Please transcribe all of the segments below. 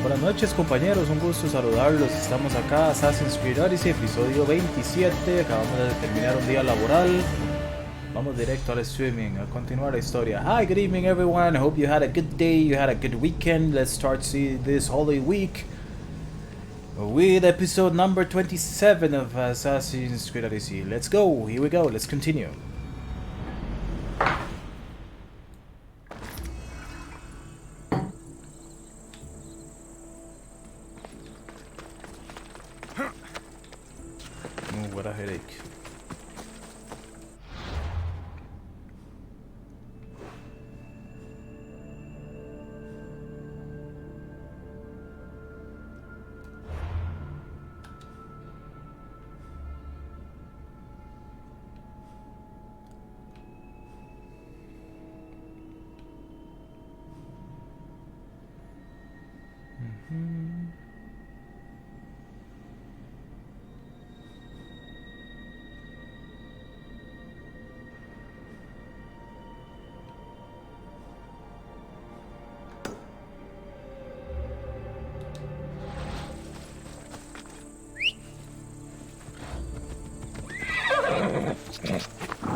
buenas noches compañeros, un gusto saludarlos. Estamos acá, Assassin's Creed Odyssey, episodio 27. Acabamos de terminar un día laboral. Vamos directo al streaming, a continuar la historia. Hi, good evening everyone. I hope you had a good day, you had a good weekend. Let's start this Holy Week with episode number 27 of Assassin's Creed Odyssey. Let's go, here we go, let's continue. Oh, what a headache.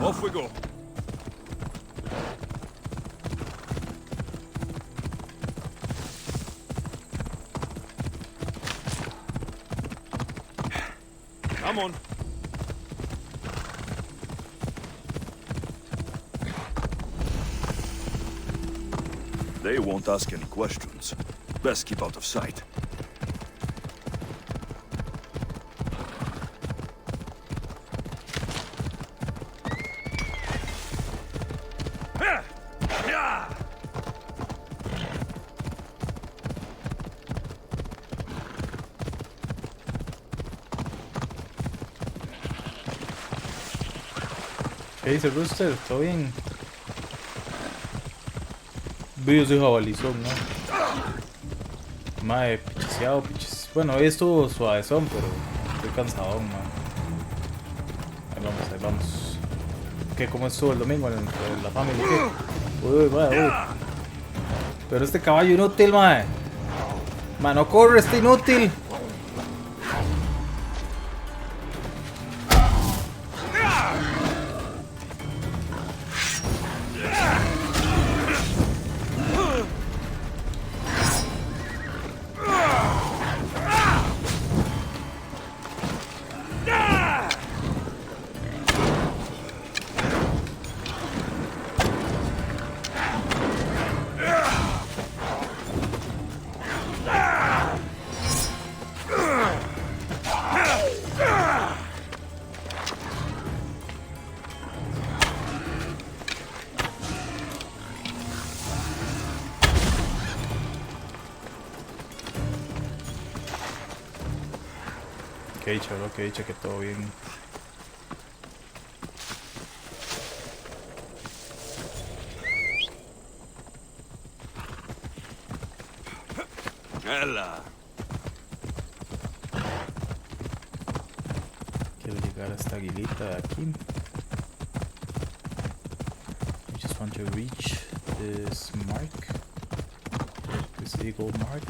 Off we go. Come on. They won't ask any questions. Best keep out of sight. ¿Qué dice Rooster? ¿Todo bien? Yo soy jabalizón, ¿no? Mae, pichiseado, Bueno, hoy estuvo suavezón, pero estoy cansado, man. Ahí vamos. ¿Qué? ¿Cómo estuvo el domingo en la familia? ¿Qué? Uy, mae, uy. Pero este caballo inútil, mae. Mae, no corre, este inútil. Que dicho que todo bien. Ella. Quiero llegar a esta aguilita de aquí. I just want to reach this mark. This eagle mark.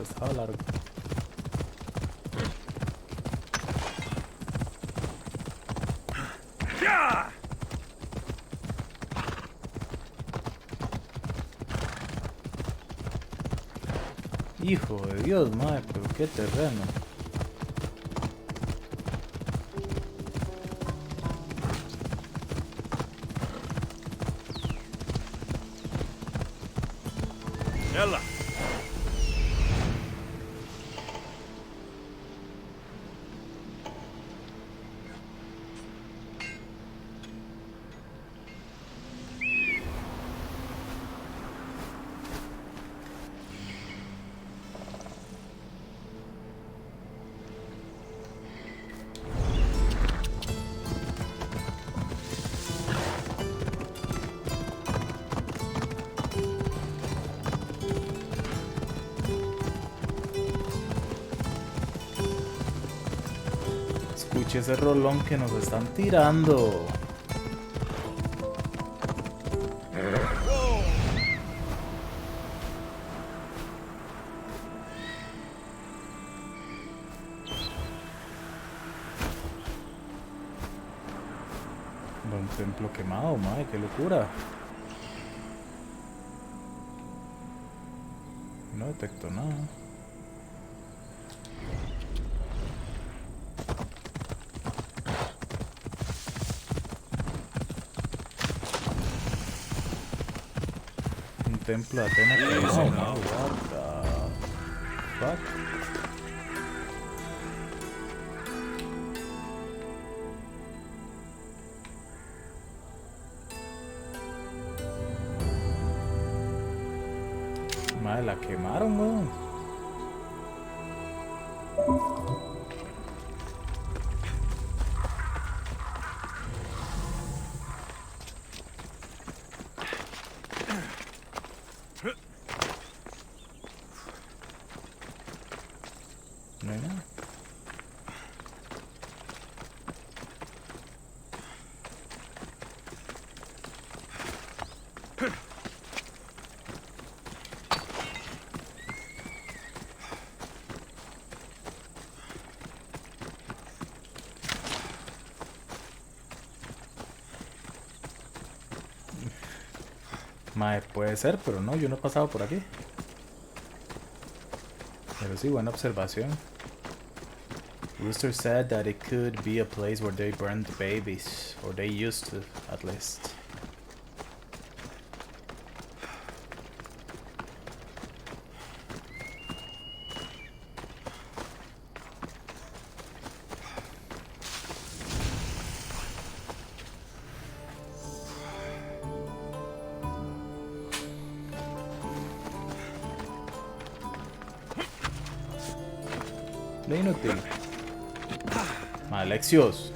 Estaba largo. Hijo de Dios, madre, pero qué terreno. Ella. Escuche ese rolón que nos están tirando. Un templo quemado, madre, qué locura. No detecto nada. Un templo de Atenas quemado, madre. What the fuck? Madre, la quemaron, weón. No hay nada. Mae, puede ser, pero no, yo no he pasado por aquí. Pero sí, buena observación. Rooster said that it could be a place where they burned babies, or they used to, at least. Lo inútil. Alexios.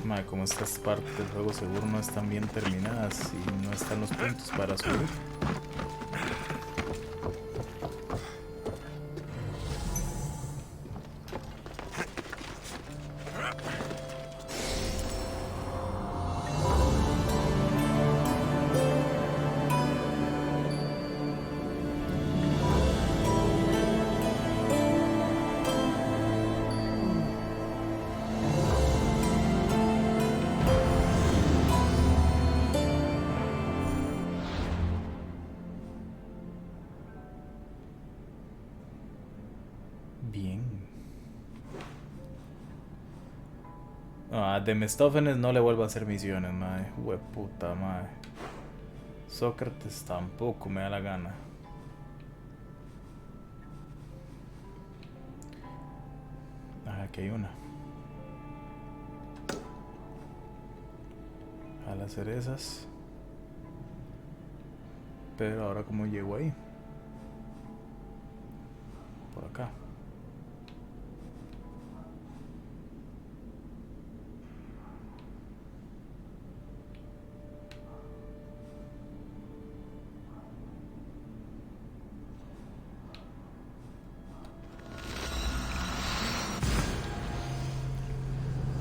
Madre, como estas partes del juego seguro no están bien terminadas y no están los puntos para subir. Bien. Ah, Demostófenes no le vuelvo a hacer misiones, madre. Hueputa, madre. Sócrates tampoco me da la gana. Ah, aquí hay una. A las cerezas. Pero ahora cómo llego ahí. Por acá.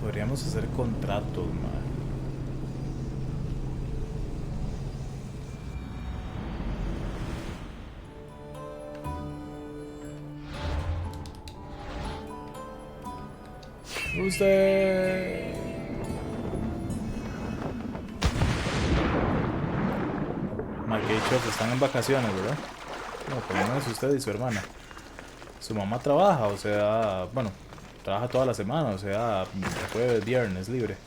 Podríamos hacer contratos, madre. Usted. Malquechos están en vacaciones, ¿verdad? No, por lo menos usted y su hermana. Su mamá trabaja, o sea, bueno, trabaja toda la semana, o sea, jueves, viernes, libre.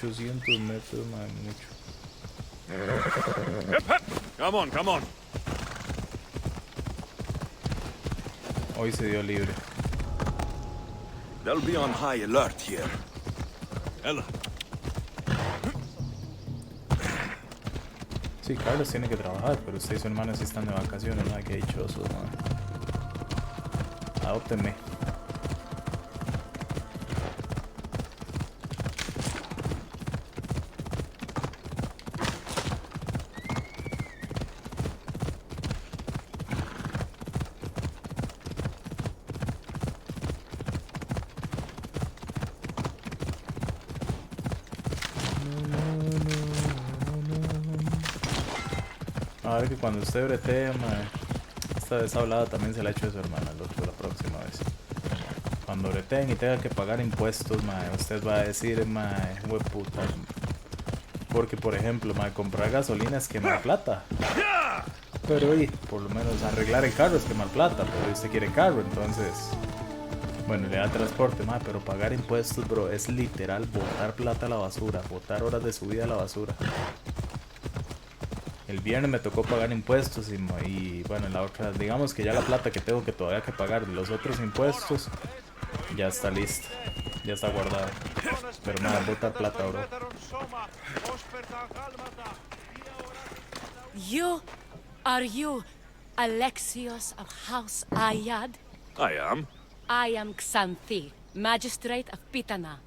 800 metros, man, mucho. Come on. Hoy se dio libre. They'll be on high alert here. Ella. Sí, Carlos tiene que trabajar, pero usted y su hermano sí están de vacaciones, ¿no? Qué dichosos, man. Adóptenme. A ver que cuando usted bretee, mae, esa hablada también se la ha hecho de su hermana, loco, la próxima vez. Cuando breteen y tenga que pagar impuestos, mae, usted va a decir, mae, hueputa. Porque, por ejemplo, mae, comprar gasolina es quemar plata. Pero, y, por lo menos arreglar el carro es quemar plata, pero usted quiere carro, entonces... Bueno, le da transporte, mae, pero pagar impuestos, bro, es literal botar plata a la basura, botar horas de su vida a la basura. El viernes me tocó pagar impuestos y bueno, la otra, digamos que ya la plata que tengo que todavía que pagar de los otros impuestos ya está lista, ya está guardada. Pero nada, botar plata, bro. Are you Alexios of House Ayad? I am. I am Xanthi, magistrate of Pitana.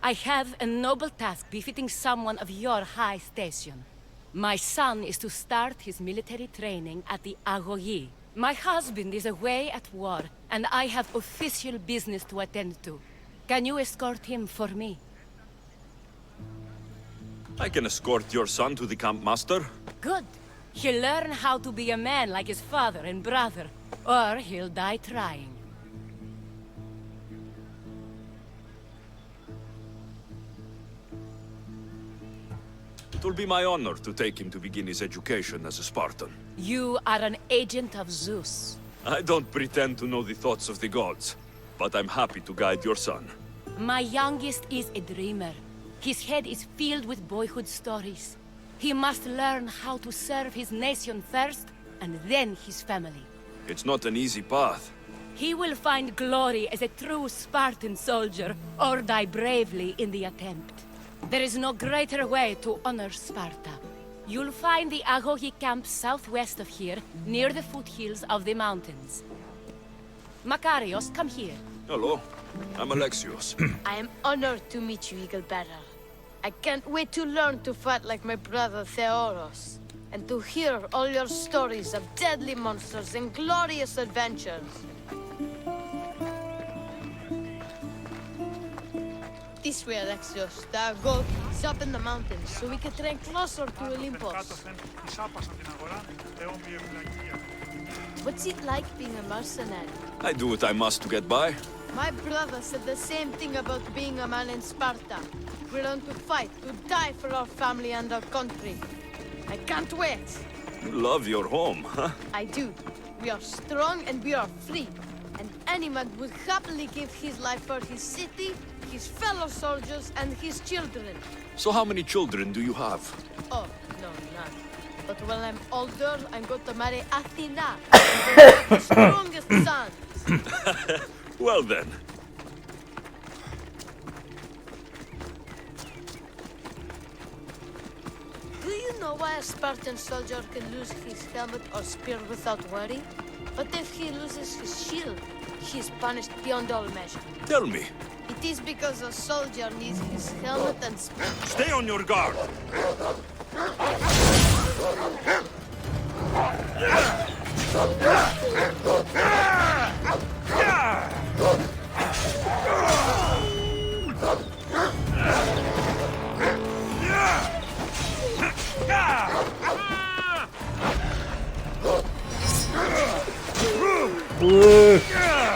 I have a noble task befitting someone of your high station. My son is to start his military training at the Agoyi. My husband is away at war, and I have official business to attend to. Can you escort him for me? I can escort your son to the camp master. Good. He'll learn how to be a man like his father and brother, or he'll die trying. It will be my honor to take him to begin his education as a Spartan. You are an agent of Zeus. I don't pretend to know the thoughts of the gods, but I'm happy to guide your son. My youngest is a dreamer. His head is filled with boyhood stories. He must learn how to serve his nation first, and then his family. It's not an easy path. He will find glory as a true Spartan soldier, or die bravely in the attempt. There is no greater way to honor Sparta. You'll find the Agogi camp southwest of here, near the foothills of the mountains. Makarios, come here. Hello, I'm Alexios. I am honored to meet you, Eagle Bearer. I can't wait to learn to fight like my brother Theoros, and to hear all your stories of deadly monsters and glorious adventures. This way, Alexios. The goal is up in the mountains, so we can train closer to Olympus. What's it like being a mercenary? I do what I must to get by. My brother said the same thing about being a man in Sparta. We learn to fight, to die for our family and our country. I can't wait. You love your home, huh? I do. We are strong and we are free. And any man would happily give his life for his city, his fellow soldiers, and his children. So how many children do you have? Oh, no, none. But when I'm older, I'm going to marry Athena. And the strongest sons. Well then. Do you know why a Spartan soldier can lose his helmet or spear without worry? But if he loses his shield, he is punished beyond all measure. Tell me. It is because a soldier needs his helmet and spear. Stay on your guard.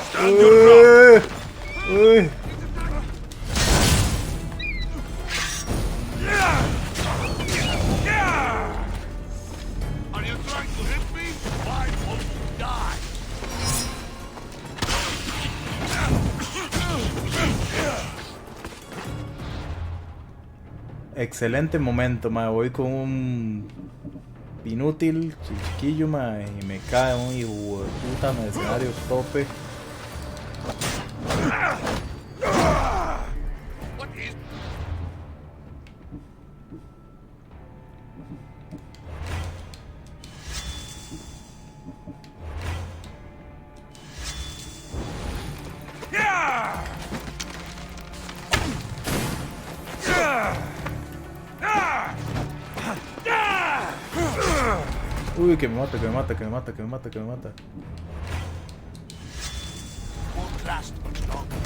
Stand your ground. Are you trying to hit me? Why won't you die? Excelente momento, ma. Voy con un inútil, chiquillo, ma, y me cae un hijo de puta mercenario tope. What is... Uy, que me mata, que me mata, que me mata, que me mata, que me mata. Won't last much longer.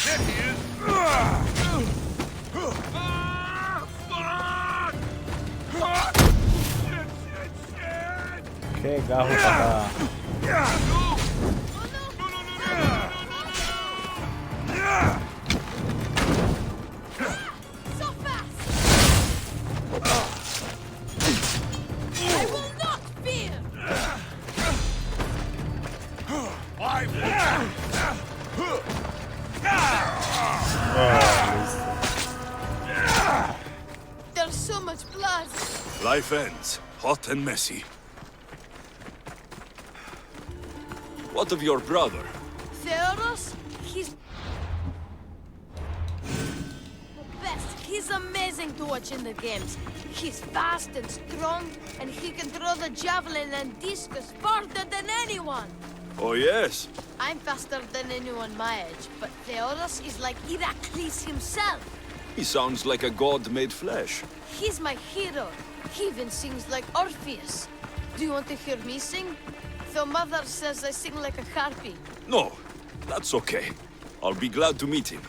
There he is. Qué gajo para. So fast! I will not fear! I There's so much blood! Life ends, hot and messy. What of your brother? Theodos? He's... the best. He's amazing to watch in the games. He's fast and strong, and he can throw the javelin and discus farther than anyone. Oh yes, I'm faster than anyone my age, but Theodos is like Heracles himself. he sounds like a god made flesh. He's my hero. He even sings like Orpheus. Do you want to hear me sing? Though Mother says I sing like a harpy. No, that's okay. I'll be glad to meet him.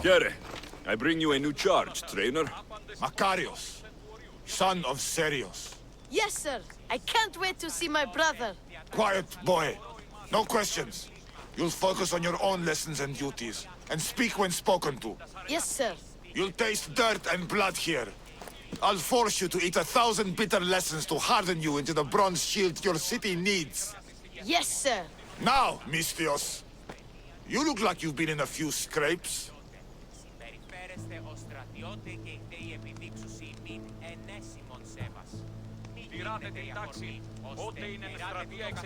Here, I bring you a new charge, trainer. Makarios, son of Serios. Yes, sir. I can't wait to see my brother. Quiet, boy. No questions. You'll focus on your own lessons and duties, and speak when spoken to. Yes, sir. You'll taste dirt and blood here. I'll force you to eat 1,000 bitter lessons to harden you into the bronze shield your city needs. Yes, sir. Now, Mistios, you look like you've been in a few scrapes.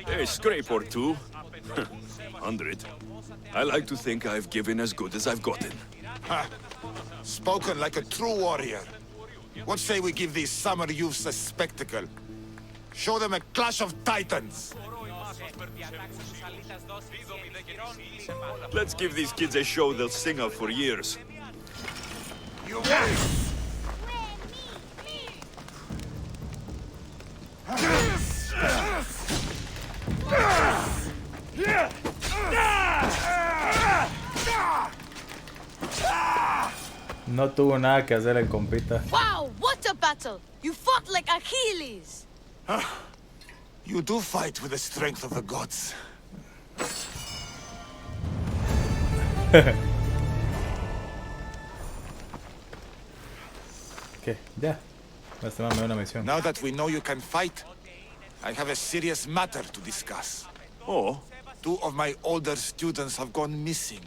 A scrape or two. 100. I like to think I've given as good as I've gotten. Ha! Spoken like a true warrior. What say we give these summer youths a spectacle? Show them a clash of titans! Let's give these kids a show they'll sing of for years. You win! No tuvo nada que hacer el compita. Wow, what a battle! You fought like Achilles! You do fight with the strength of the gods. ¿Qué? Ya. Este man me da una misión. Now that we know you can fight, I have a serious matter to discuss. Oh, 2 of my older students have gone missing.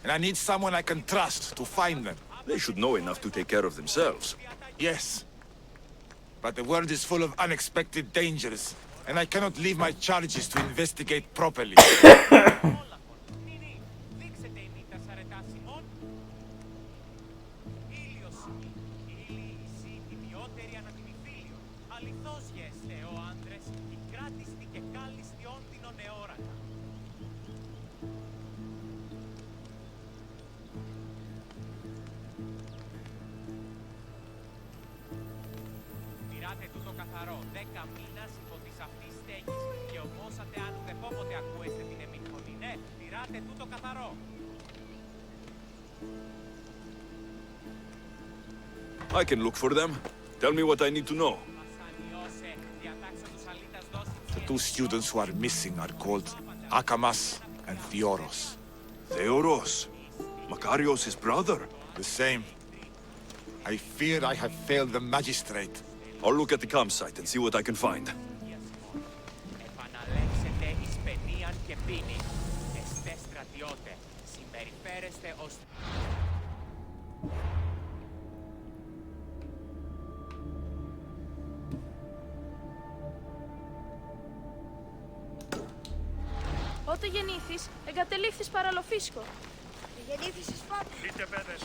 And I need someone I can trust to find them. they should know enough to take care of themselves. Yes. But the world is full of unexpected dangers, and I cannot leave my charges to investigate properly. Κράτε τούτο καθαρό 10 μήνας υπό της αυτής στέγης και ομόσατε αν ουδεπόποτε ακούεστε την εμήν φωνή. Ναι, τηράτε τούτο καθαρό. I can look for them. Tell me what I need to know. The two students who are missing are called Akamas and Theoros. Theoros. Makarios' brother. The same. I fear I have failed the magistrate. I'll look at the campsite and see what I can find. Επαναλέξετε εις παινίαν και πίνη. Εστέ στρατιώτε. Συμπεριφέρεστε ως... Ότε γεννήθης, εγκατελείφθης παραλοφίσκο. Γεννήθησης φάτου. Είτε παιδες.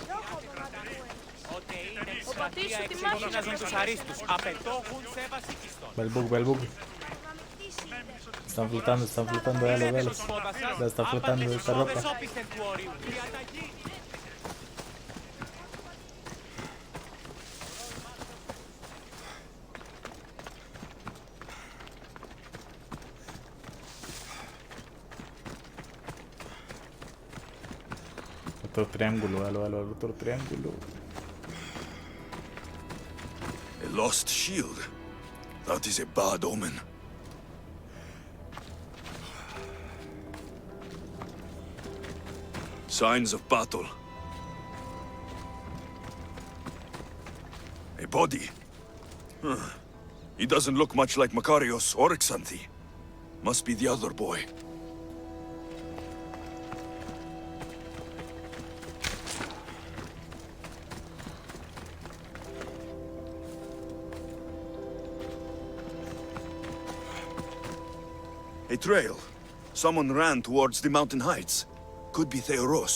Ότε είναι Ο πατήρ σου τιμάχει να τους αρίστους. Απετόχουν σε βασικιστών. Belbug. Están flotando, velos. Ya está flotando esta ropa. Otro triángulo, otro triángulo. A lost shield. That is a bad omen. Signs of battle. A body. He doesn't look much like Makarios or Xanthi. Must be the other boy. A trail. Someone ran towards the mountain heights. Could be Theoros.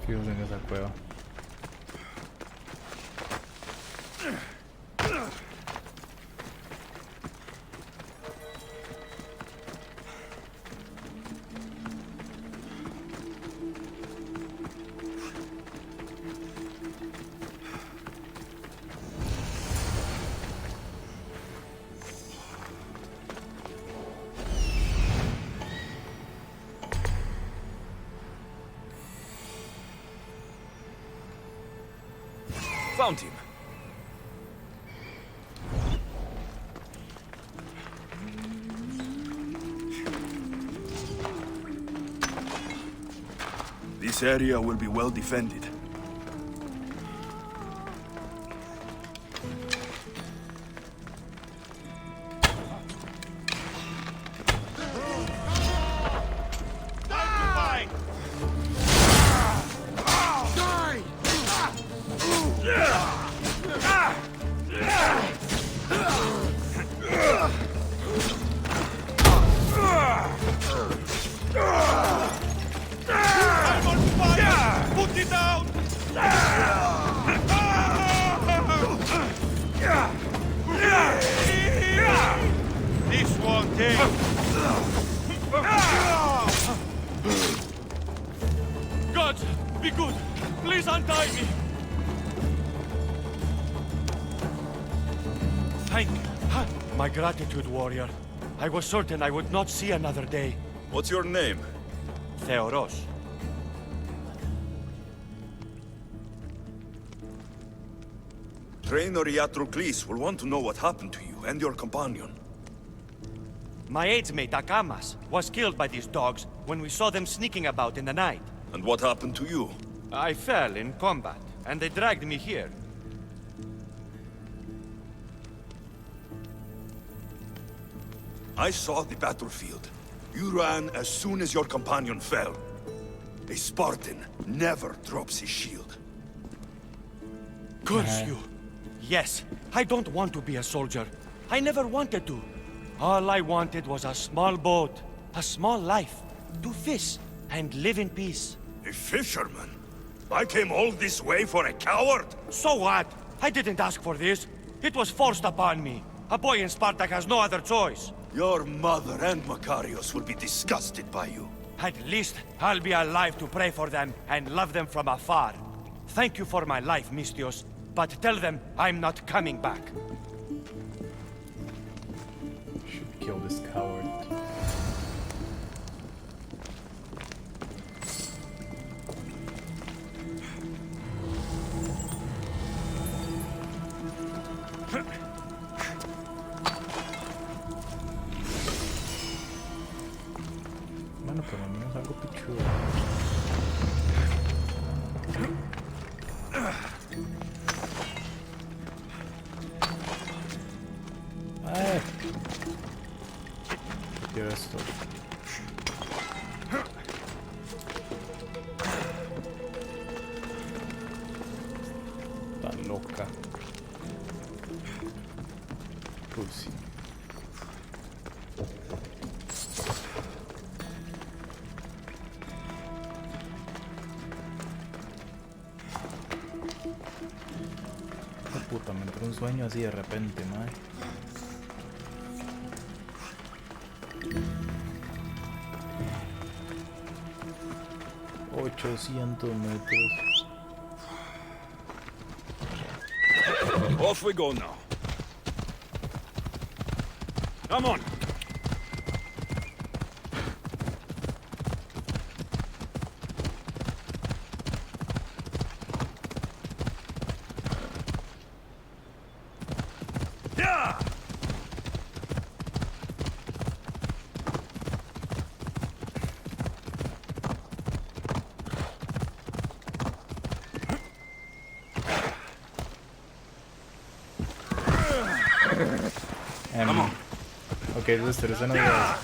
Fijos en esa cueva. Found him. This area will be well defended. Gods, be good. Please untie me. Thank you. My gratitude, warrior. I was certain I would not see another day. What's your name? Theoros. Trainer Iatrocles will want to know what happened to you and your companion. My aide's mate, Akamas, was killed by these dogs when we saw them sneaking about in the night. And what happened to you? I fell in combat, and they dragged me here. I saw the battlefield. You ran as soon as your companion fell. A Spartan never drops his shield. Curse you! Yes, I don't want to be a soldier. I never wanted to. All I wanted was a small boat, a small life, to fish and live in peace. A fisherman? I came all this way for a coward? So what? I didn't ask for this. It was forced upon me. A boy in Spartak has no other choice. Your mother and Makarios will be disgusted by you. At least I'll be alive to pray for them and love them from afar. Thank you for my life, Mistios, but tell them I'm not coming back. Should kill this coward. Bueno, por lo menos algo pichudo. Ay. Quiero esto. Está loca. Pues sí. Puta, me entró un sueño así de repente, madre. $800 Off we go now. Come on. Yeah! Come on. Okay, this is another guy.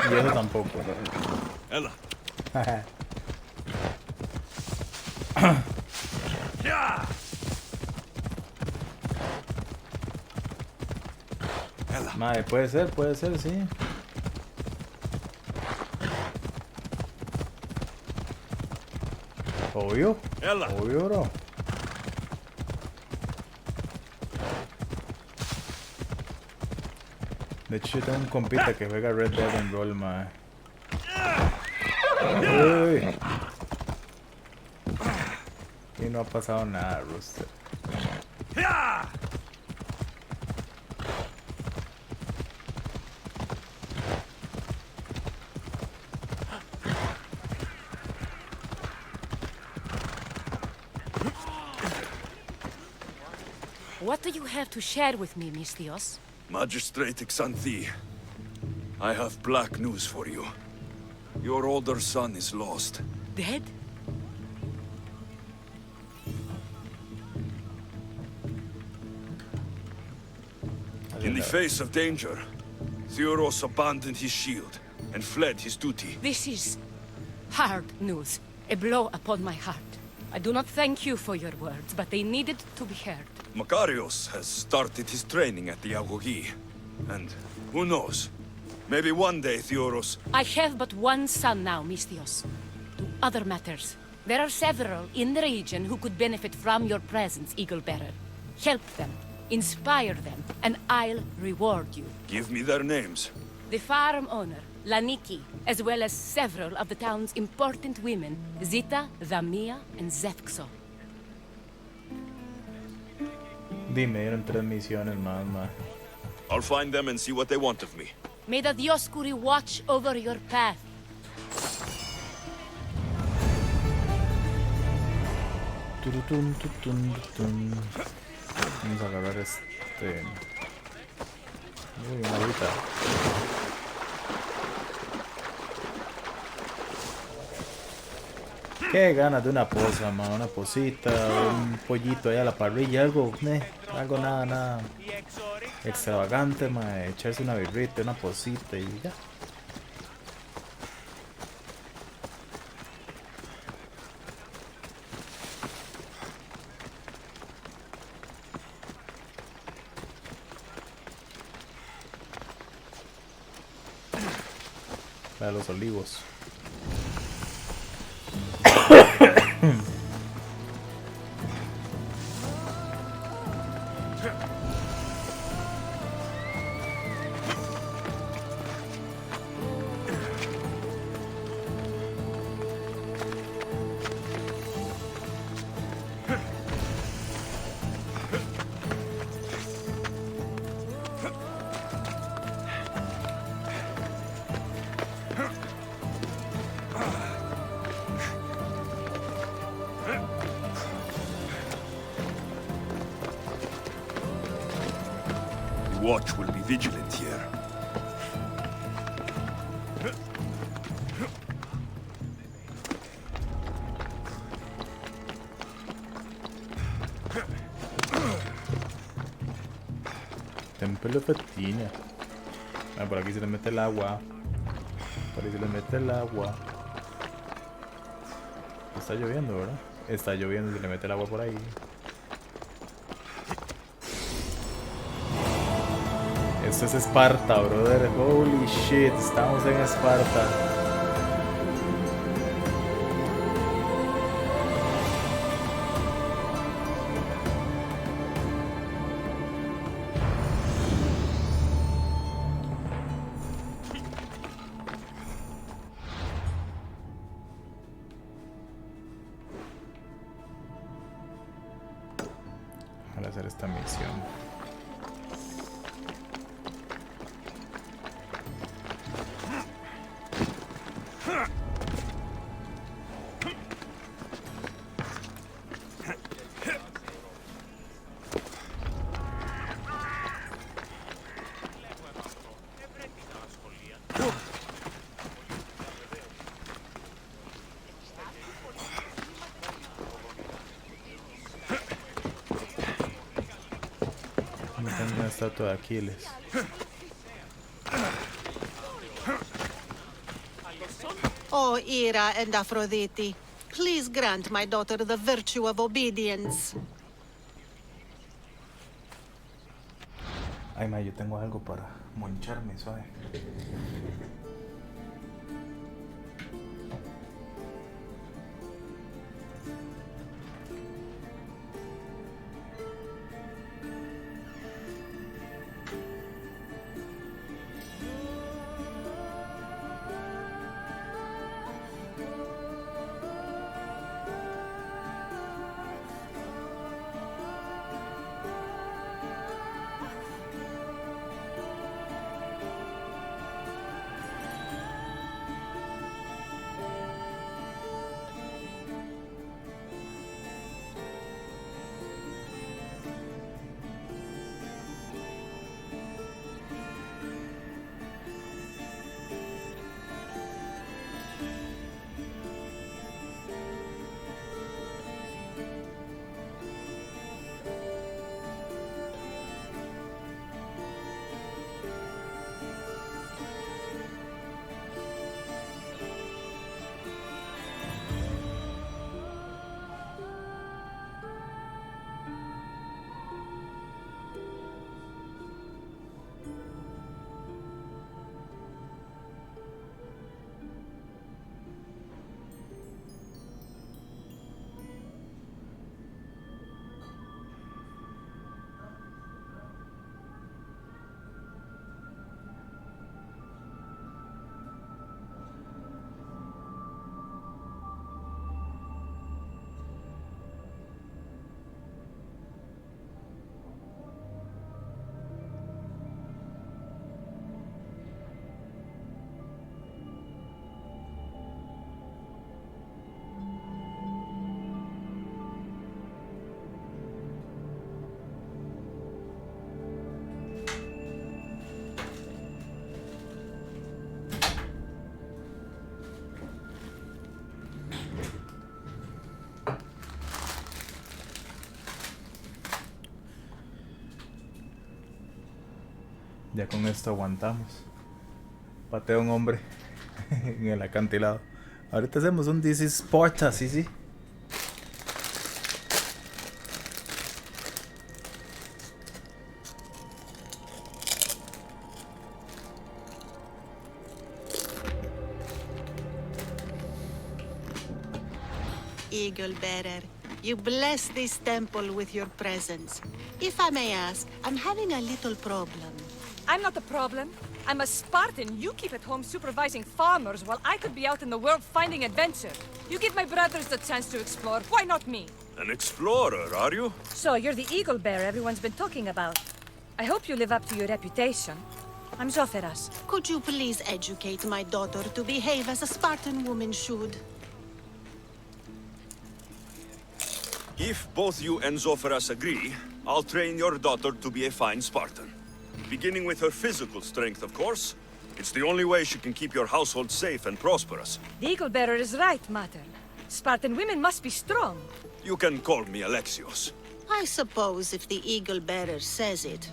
Y eso tampoco. Ella. Madre, puede ser, sí. Obvio. Ella. Obvio, bro. De hecho, yo tengo un compita que juega Red Dead en Roll, madre. Uy. Y no ha pasado nada, Rooster. What do you have to share with me, Mistios? Magistrate Xanthi, I have black news for you. Your older son is lost. Dead? In the face of danger, Theoros abandoned his shield and fled his duty. This is hard news. A blow upon my heart. I do not thank you for your words, but they needed to be heard. Makarios has started his training at the Agogi. And who knows? Maybe one day Theoros... I have but one son now, Mistios. To other matters. There are several in the region who could benefit from your presence, Eagle Bearer. Help them, inspire them, and I'll reward you. Give me their names. The farm owner, Laniki, as well as several of the town's important women, Zita, Damia, and Zefxo. Dime, dieron 3 misiones más, ma. I'll find them and see what they want of me. May the Dioscuri watch over your path. Turutun, tutun, tutun. Vamos a agarrar Uy, una agüita. Qué ganas de una posa, man. Una posita, un pollito ahí a la parrilla, algo, algo nada extravagante, man. Echarse una birrita, una posita y ya. Para los olivos. The watch will be vigilant here. Templo Fetina. Ah, por aquí se le mete el agua. Por ahí se le mete el agua. Está lloviendo, ¿verdad? Está lloviendo y se le mete el agua por ahí. Esto es Esparta, brother. Holy shit, estamos en Esparta. Para hacer esta misión. Tengo una estatua de Aquiles. Oh, Ira and Aphrodite, please grant my daughter the virtue of obedience. Ay, ma, yo tengo algo para moncharme, suave. Ya con esto aguantamos. Pateo a un hombre en el acantilado. Ahorita hacemos un This is Sparta, sí. Eagle Bearer, you bless this temple with your presence. If I may ask, I'm having a little problem. I'm not the problem. I'm a Spartan. You keep at home supervising farmers while I could be out in the world finding adventure. You give my brothers the chance to explore. Why not me? An explorer, are you? So, you're the eagle bearer everyone's been talking about. I hope you live up to your reputation. I'm Zoferas. Could you please educate my daughter to behave as a Spartan woman should? If both you and Zoferas agree, I'll train your daughter to be a fine Spartan. Beginning with her physical strength, of course. It's the only way she can keep your household safe and prosperous. The eagle bearer is right, Mater. Spartan women must be strong. You can call me Alexios. I suppose if the Eagle Bearer says it.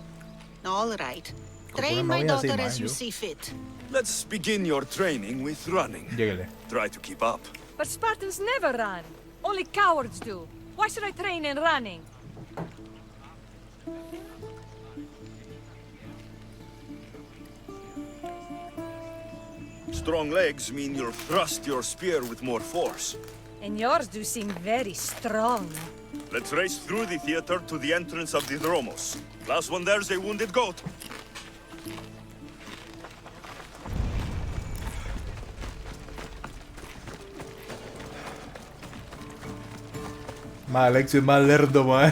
All right. Como Train una my novia así, daughter man, as you yo. see fit. Let's begin your training with running. Lléguele. Try to keep up. But Spartans never run. Only cowards do. Why should I train in running? Strong legs mean you'll thrust your spear with more force. And yours do seem very strong. Let's race through the theater to the entrance of the Dromos. Last one there's a wounded goat. Ma, Alexio es más lerdo, ma.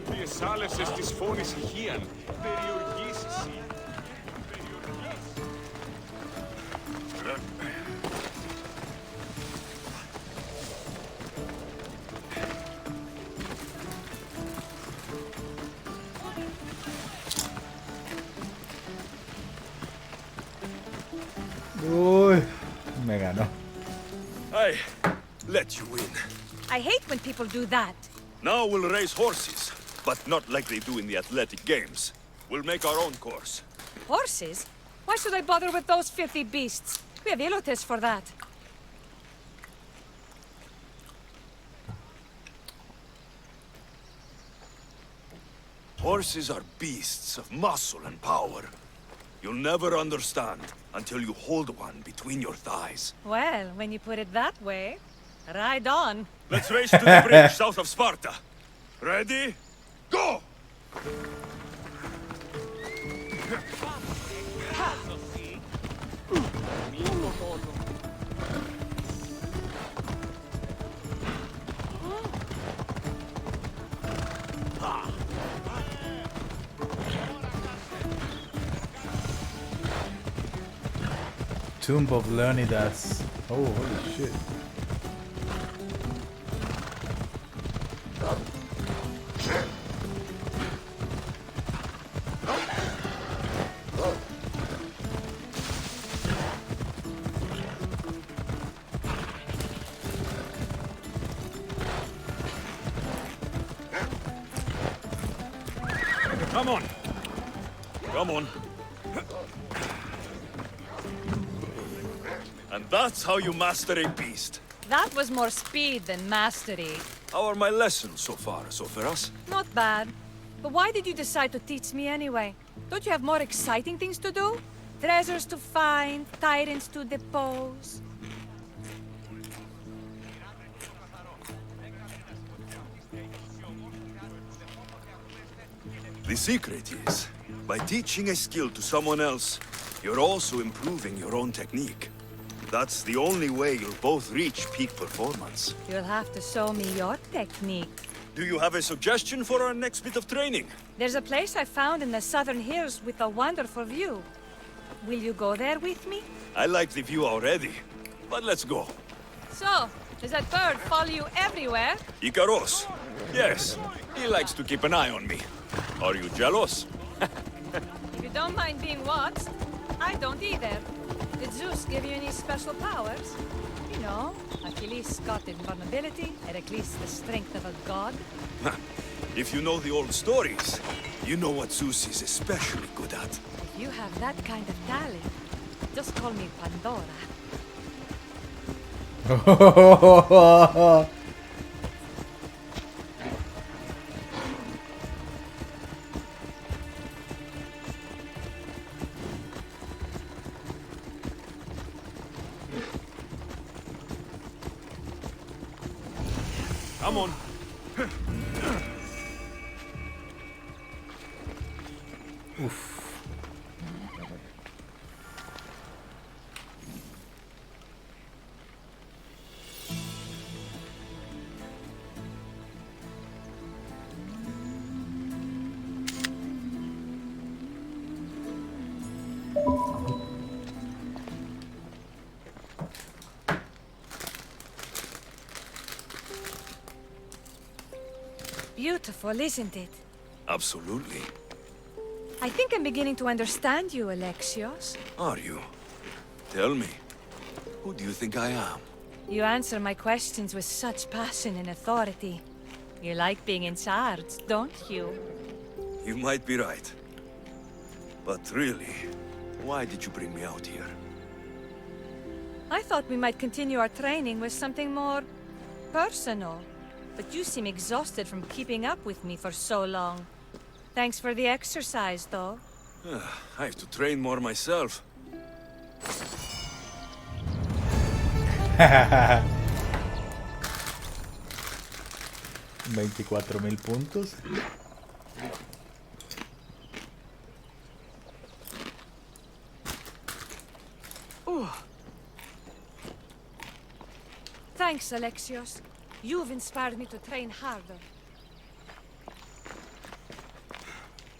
Διεσάλευσες της φόνης ηχείαν, περιοργήσεις εσύ. Uy, me ganó. I let you win. I hate when people do that. Now we'll race horses, but not like they do in the athletic games. We'll make our own course. Horses? Why should I bother with those filthy beasts? We have elotes for that. Horses are beasts of muscle and power. You'll never understand until you hold one between your thighs. Well, when you put it that way, ride on. Let's race to the bridge south of Sparta. Ready? Go! Tomb of Leonidas. Oh, holy shit. Come on. Come on. And that's how you master a beast. That was more speed than mastery. How are my lessons so far, Zoferas? Not bad. But why did you decide to teach me anyway? Don't you have more exciting things to do? Treasures to find, tyrants to depose. The secret is, by teaching a skill to someone else, you're also improving your own technique. That's the only way you'll both reach peak performance. You'll have to show me your technique. Do you have a suggestion for our next bit of training? There's a place I found in the southern hills with a wonderful view. Will you go there with me? I like the view already, but let's go. So, does that bird follow you everywhere? Ikaros, Yes, he likes to keep an eye on me. Are you jealous? If you don't mind being watched, I don't either. Did Zeus give you any special powers? You know, Achilles got invulnerability, Heracles the strength of a god. If you know the old stories, you know what Zeus is especially good at. If you have that kind of talent, just call me Pandora. Come on. Beautiful, isn't it? Absolutely. I think I'm beginning to understand you, Alexios. Are you? Tell me, who do you think I am? You answer my questions with such passion and authority. You like being in charge, don't you? You might be right. But really, why did you bring me out here? I thought we might continue our training with something more personal. But you seem exhausted from keeping up with me for so long. Thanks for the exercise, though. I have to train more myself. 24.000 puntos. Thanks, Alexios. You've inspired me to train harder.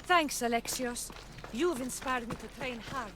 Thanks, Alexios. You've inspired me to train harder.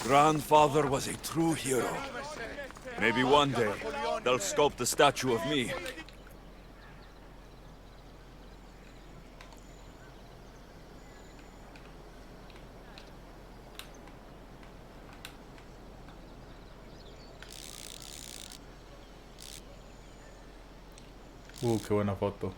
Grandfather was a true hero. Maybe one day, they'll sculpt a statue of me. Qué buena foto.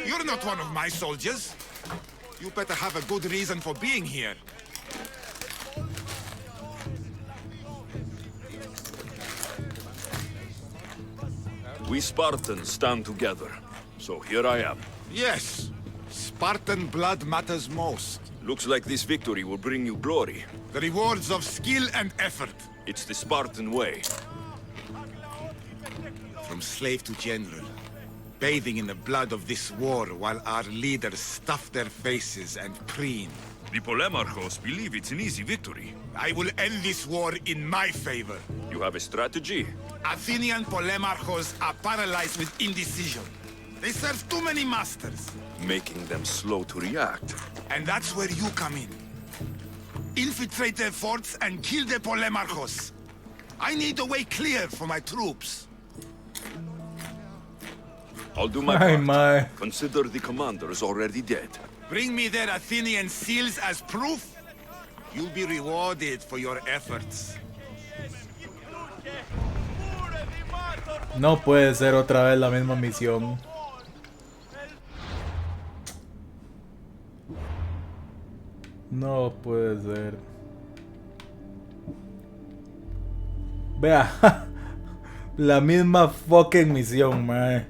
You're not one of my soldiers. You better have a good reason for being here. We Spartans stand together, so here I am. Yes, Spartan blood matters most. Looks like this victory will bring you glory. The rewards of skill and effort. It's the Spartan way. From slave to general, bathing in the blood of this war while our leaders stuff their faces and preen. The Polemarchos believe it's an easy victory. I will end this war in my favor. You have a strategy? Athenian Polemarchos are paralyzed with indecision. They serve too many masters. Making them slow to react. And that's where you come in. Infiltrate their forts and kill the Polemarchos. I need a way clear for my troops. I'll do my part. Consider the commander is already dead. Bring me their Athenian seals as proof. You'll be rewarded for your efforts. No puede ser otra vez la misma misión. No puede ser. Vea, la misma fucking misión, mae.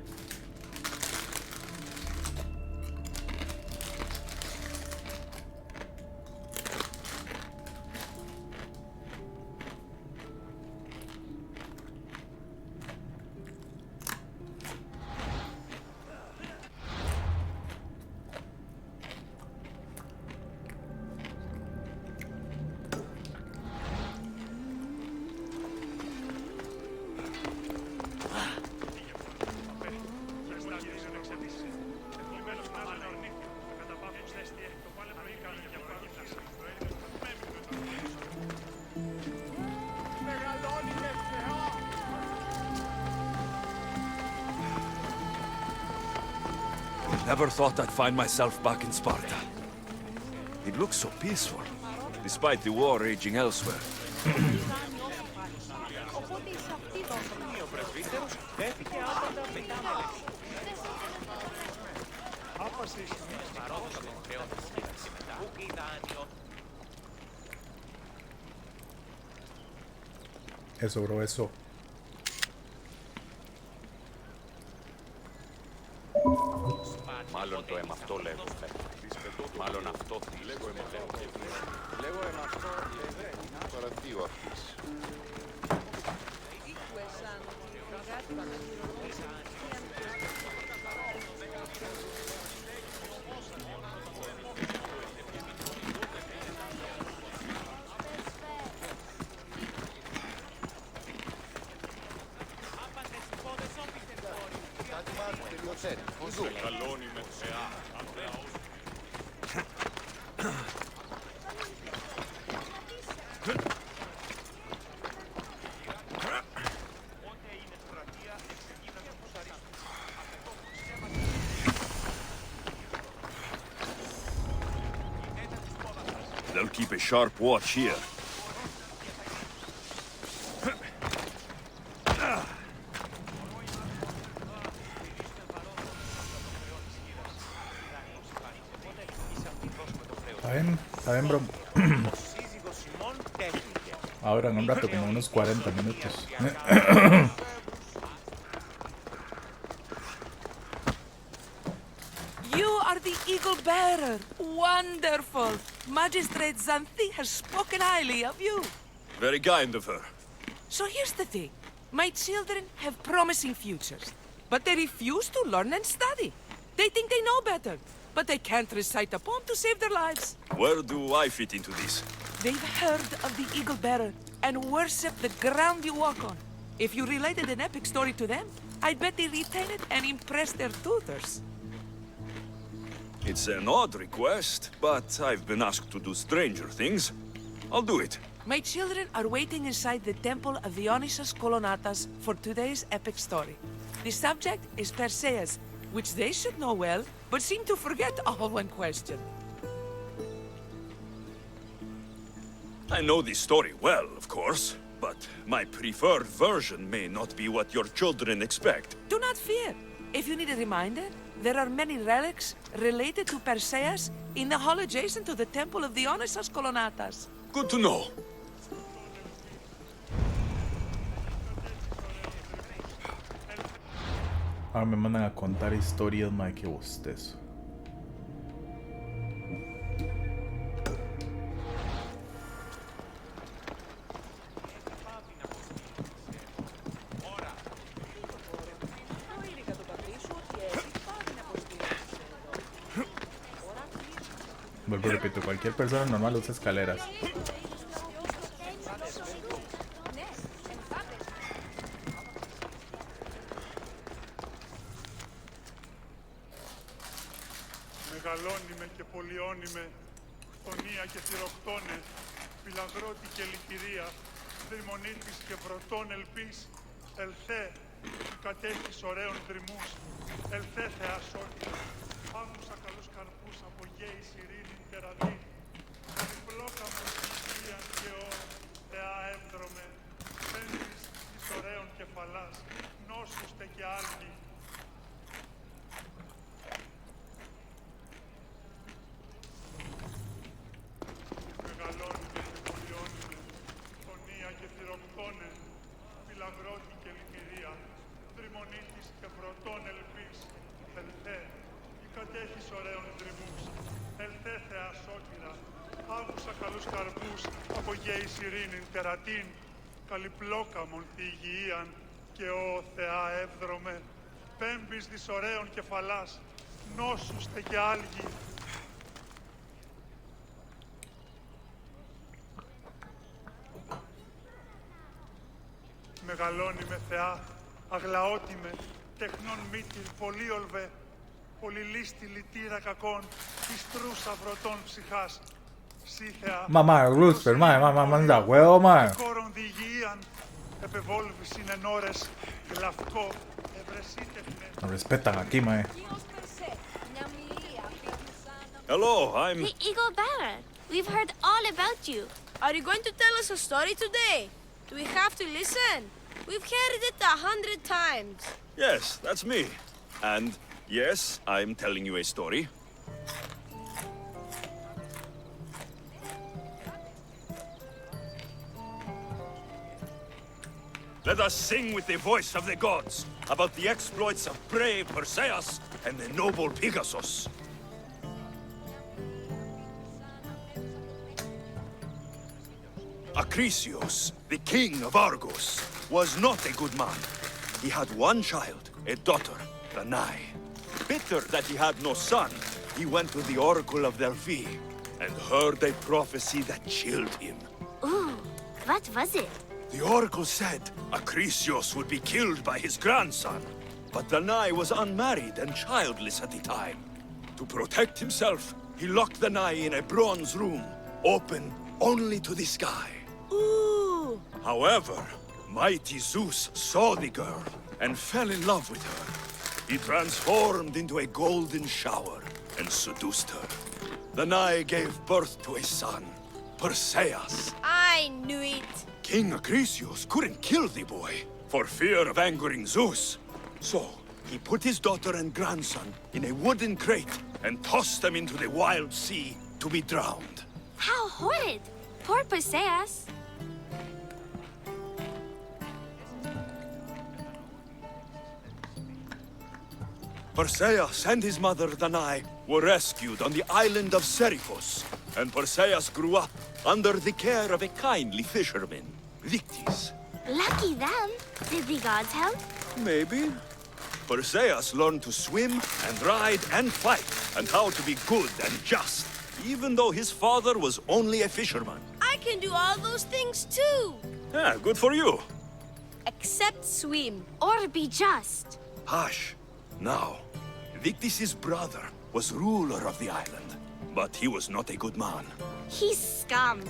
Never thought I'd find myself back in Sparta. It looks so peaceful, despite the war raging elsewhere. Eso, bro, eso. Μάλλον το αίμα αυτό λέγω. Μάλλον αυτό λέγω αίμα αυτό. Λέγω αίμα αυτό τώρα δύο αυτής. They'll keep a sharp watch here. Está bien, bro. Ahora en un rato, como unos 40 minutos. You are the Eagle Bearer. Wonderful. Magistrate Xanthi has spoken highly of you. Very kind of her. So here's the thing. My children have promising futures, but they refuse to learn and study. They think they know better, but they can't recite a poem to save their lives. Where do I fit into this? They've heard of the Eagle Bearer and worship the ground you walk on. If you related an epic story to them, I bet they retain it and impress their tutors. It's an odd request, but I've been asked to do stranger things. I'll do it. My children are waiting inside the temple of Dionysus Kolonatas for today's epic story. The subject is Perseus, which they should know well, but seem to forget all when questioned. I know this story well, of course, but My preferred version may not be what your children expect. Do not fear. If you need a reminder, there are many relics related to Perseus in the hall adjacent to the Temple of Dionysos Kolonatas. Good to know. Ahora me mandan a contar historias, mae, que bostezo. Vuelvo y repito, cualquier persona normal usa escaleras. Μεγαλώνυμε και πολιώνυμε, χτονία και θηροκτώνε, φυλαγρώτη και λυκυρία, δρυμονίτης και πρωτών ελπίς, ελθέ, που κατέχεις ωραίων δρυμούς, ελθέ θεά σώτη, άμουσα καλούς καρπούς από γέης ειρήνη τεραδί, περιπλόκα μου υγείαν και ο θεά εύδρομε, πέντης της ωραίων κεφαλάς, νόσουστε και άλγη. Μεγαλώνυμε και πολιώνυμε, χτονία και θηροκτώνε, φυλαγρώτη και λυκυρία, δρυμονίτης και πρωτών ελπίς, ελθέ, ή κατέχεις ωραίων δρυμούς, ελθέ θεά σώτηρα, άκουσα καλούς καρπούς, από γέης ειρήνην τερατήν, καλυπλόκαμον τη υγιείαν, και ο θεά εύδρομε, πέμπης της ωραίων κεφαλάς, νόσουστε και άλγη. Μεγαλώνει με θεά, αγλαότιμε, τεχνών μύτηρ, πολύολβε, πολυλίστη λυτήρα κακών, της τρούσα βρωτών ψυχάς. Σύθεα, Mamá, Lucifer, mamá, manda huevo, mae. κόρον διηγείαν, επεβόλβης είναι ώρες, γλαυκό, ευρεσίτεχνε. Nos respetan aquí, mae. Hello, I'm... The Eagle Bearer. We've heard all about you. Are you going to tell us a story today? Do we have to listen? We've heard it 100 times. Yes, that's me. And yes, I'm telling you a story. Let us sing with the voice of the gods about the exploits of brave Perseus and the noble Pegasus. Acrisius, the king of Argos, was not a good man. He had one child, a daughter, Danae. Bitter that he had no son, he went to the oracle of Delphi and heard a prophecy that chilled him. Ooh, what was it? The oracle said Acrisius would be killed by his grandson. But Danae was unmarried and childless at the time. To protect himself, he locked Danae in a bronze room, open only to the sky. Ooh! However, mighty Zeus saw the girl and fell in love with her. He transformed into a golden shower and seduced her. Danae gave birth to a son, Perseus. I knew it. King Acrisius couldn't kill the boy for fear of angering Zeus. So, he put his daughter and grandson in a wooden crate and tossed them into the wild sea to be drowned. How horrid! Poor Perseus. Perseus and his mother Danae were rescued on the island of Seriphos, and Perseus grew up under the care of a kindly fisherman, Victis. Lucky them. Did the gods help? Maybe. Perseus learned to swim and ride and fight, and how to be good and just, even though his father was only a fisherman. I can do all those things too. Yeah, good for you. Except swim. Or be just. Hush. Now, Victis' brother was ruler of the island, but he was not a good man. He's scum.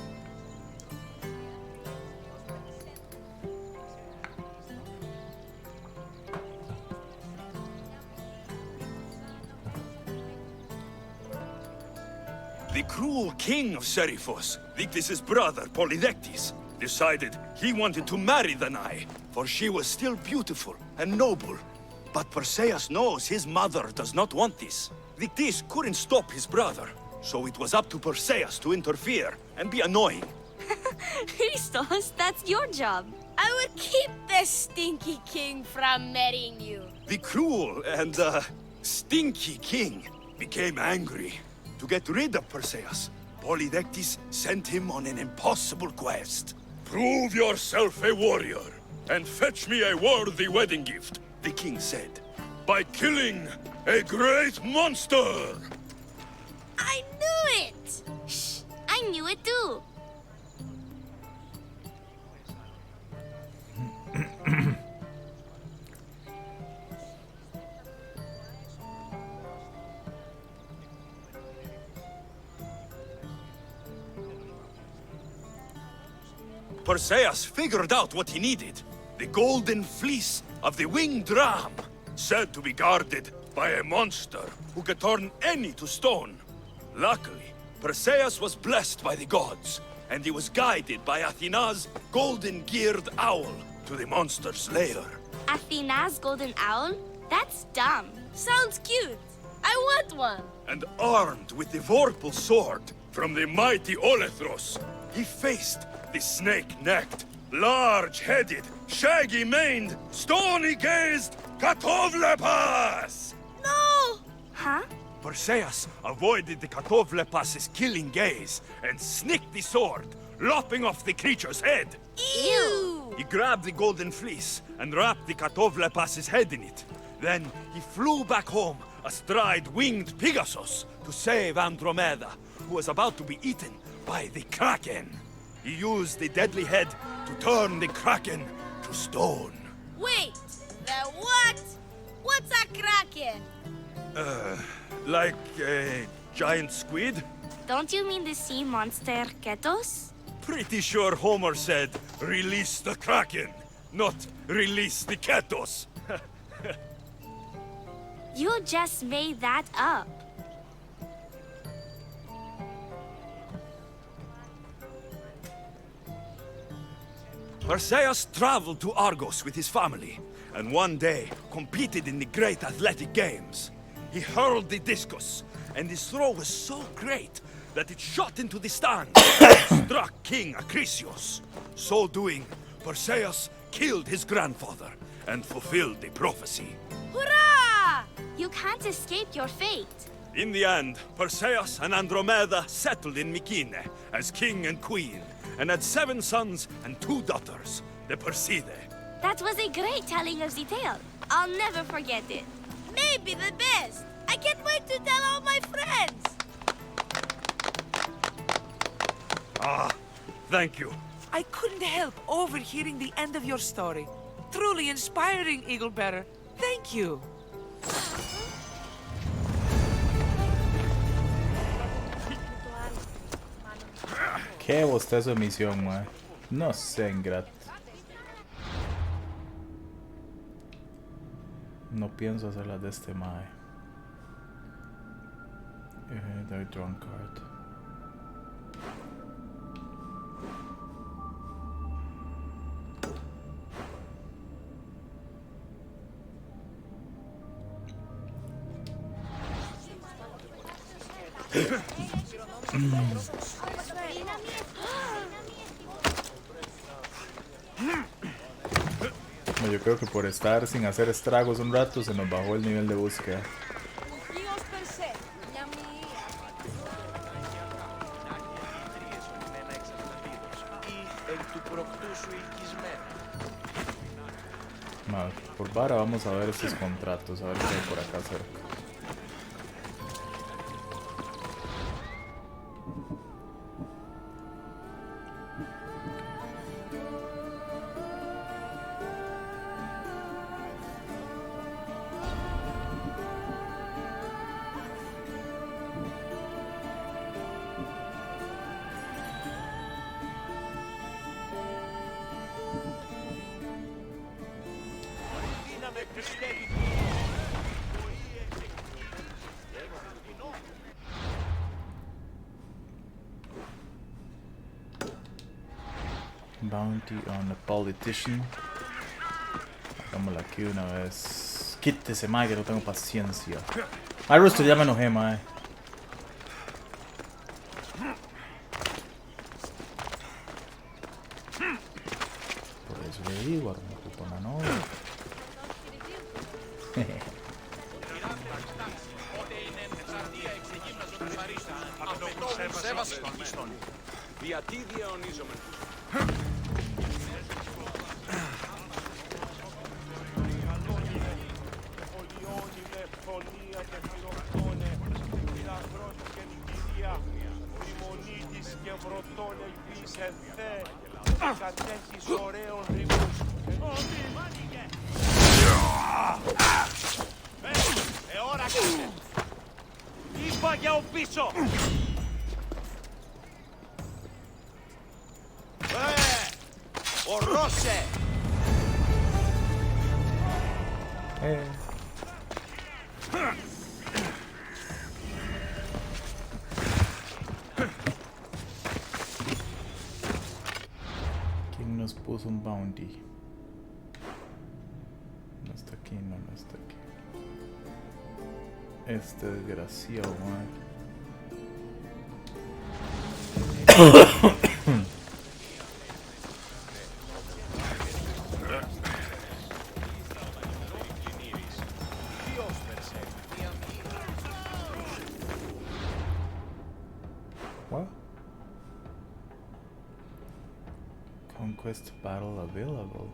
The cruel king of Seriphos, Victis' brother Polydectes, decided he wanted to marry Danae, for she was still beautiful and noble. But Perseus knows his mother does not want this. Victis couldn't stop his brother, so it was up to Perseus to interfere and be annoying. Christos, that's your job. I will keep the stinky king from marrying you. The cruel and, stinky king became angry. To get rid of Perseus, Polydectes sent him on an impossible quest. Prove yourself a warrior, and fetch me a worthy wedding gift, the king said, by killing a great monster! I knew it! Shh, I knew it too. Perseus figured out what he needed. The golden fleece of the winged ram, said to be guarded by a monster who could turn any to stone. Luckily, Perseus was blessed by the gods, and he was guided by Athena's golden-geared owl to the monster's lair. Athena's golden owl? That's dumb. Sounds cute. I want one. And armed with the vorpal sword from the mighty Olethros, he faced the snake-necked, large-headed, shaggy-maned, stony-gazed Katovlepas! No! Huh? Perseus avoided the Katovlepas's killing gaze and snicked the sword, lopping off the creature's head. Ew! He grabbed the golden fleece and wrapped the Katovlepas's head in it. Then he flew back home astride winged Pegasus to save Andromeda, who was about to be eaten by the Kraken. He used the deadly head to turn the Kraken to stone. Wait, the what? What's a kraken? Like a giant squid? Don't you mean the sea monster Ketos? Pretty sure Homer said, release the Kraken, not release the Ketos. You just made that up. Perseus traveled to Argos with his family, and one day competed in the great athletic games. He hurled the discus, and his throw was so great that it shot into the stands and struck King Acrisius. So doing, Perseus killed his grandfather and fulfilled the prophecy. Hurrah! You can't escape your fate. In the end, Perseus and Andromeda settled in Mykene as king and queen, and had 7 sons and 2 daughters, the Perseidae. That was a great telling of the tale. I'll never forget it. Maybe the best. I can't wait to tell all my friends. Ah, thank you. I couldn't help overhearing the end of your story. Truly inspiring, Eaglebearer. Thank you. Qué bostezo de misión, mae. No sé, Ingrat. No pienso hacerlas de este mae. The drunkard. Yo creo que por estar sin hacer estragos un rato se nos bajó el nivel de búsqueda. Por vara vamos a ver estos contratos, a ver qué hay por acá cerca. Bounty on a politician. Hagámosla aquí una vez. Quítese, mae, que no tengo paciencia. Ay, Rusto, ya me enojé, mae. Por eso le digo, ahora me ocupo una novia. Γιατί διαιωνίζομαι. Είπα για ο πίσω! Ορώσε! ¿Quién nos puso un bounty? No está aquí, no está aquí. Este desgraciado, man. What? Conquest battle available.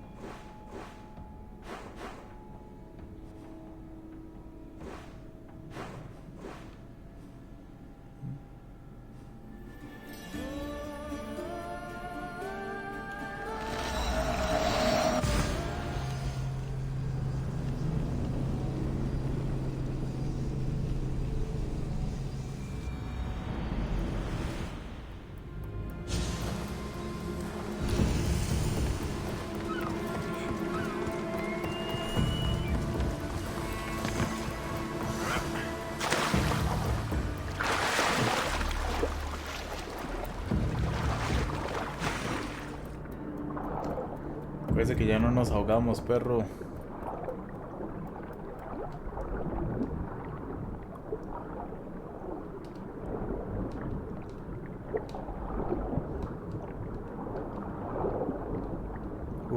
Parece que ya no nos ahogamos, perro.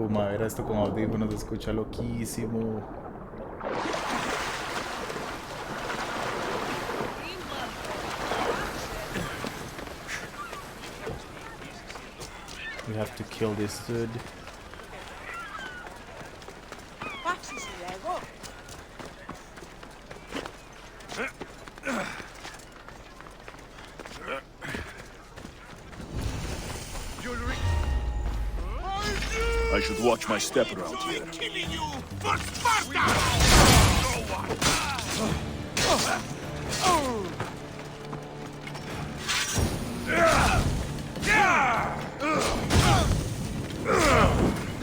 Madera, esto con audífonos se escucha loquísimo. We have to kill this dude. I should watch my step around here. Killing you for Sparta!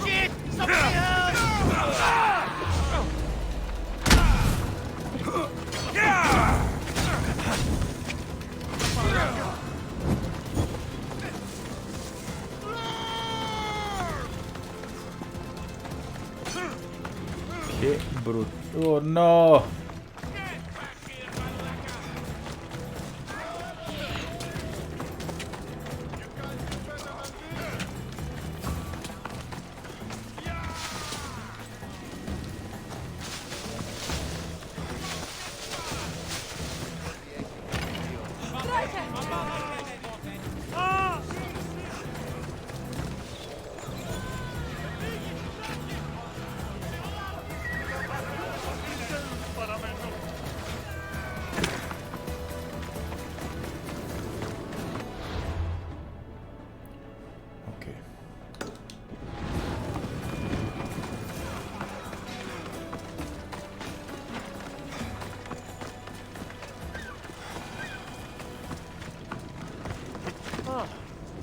Shit! Somebody help! Qué bruto. Oh, no.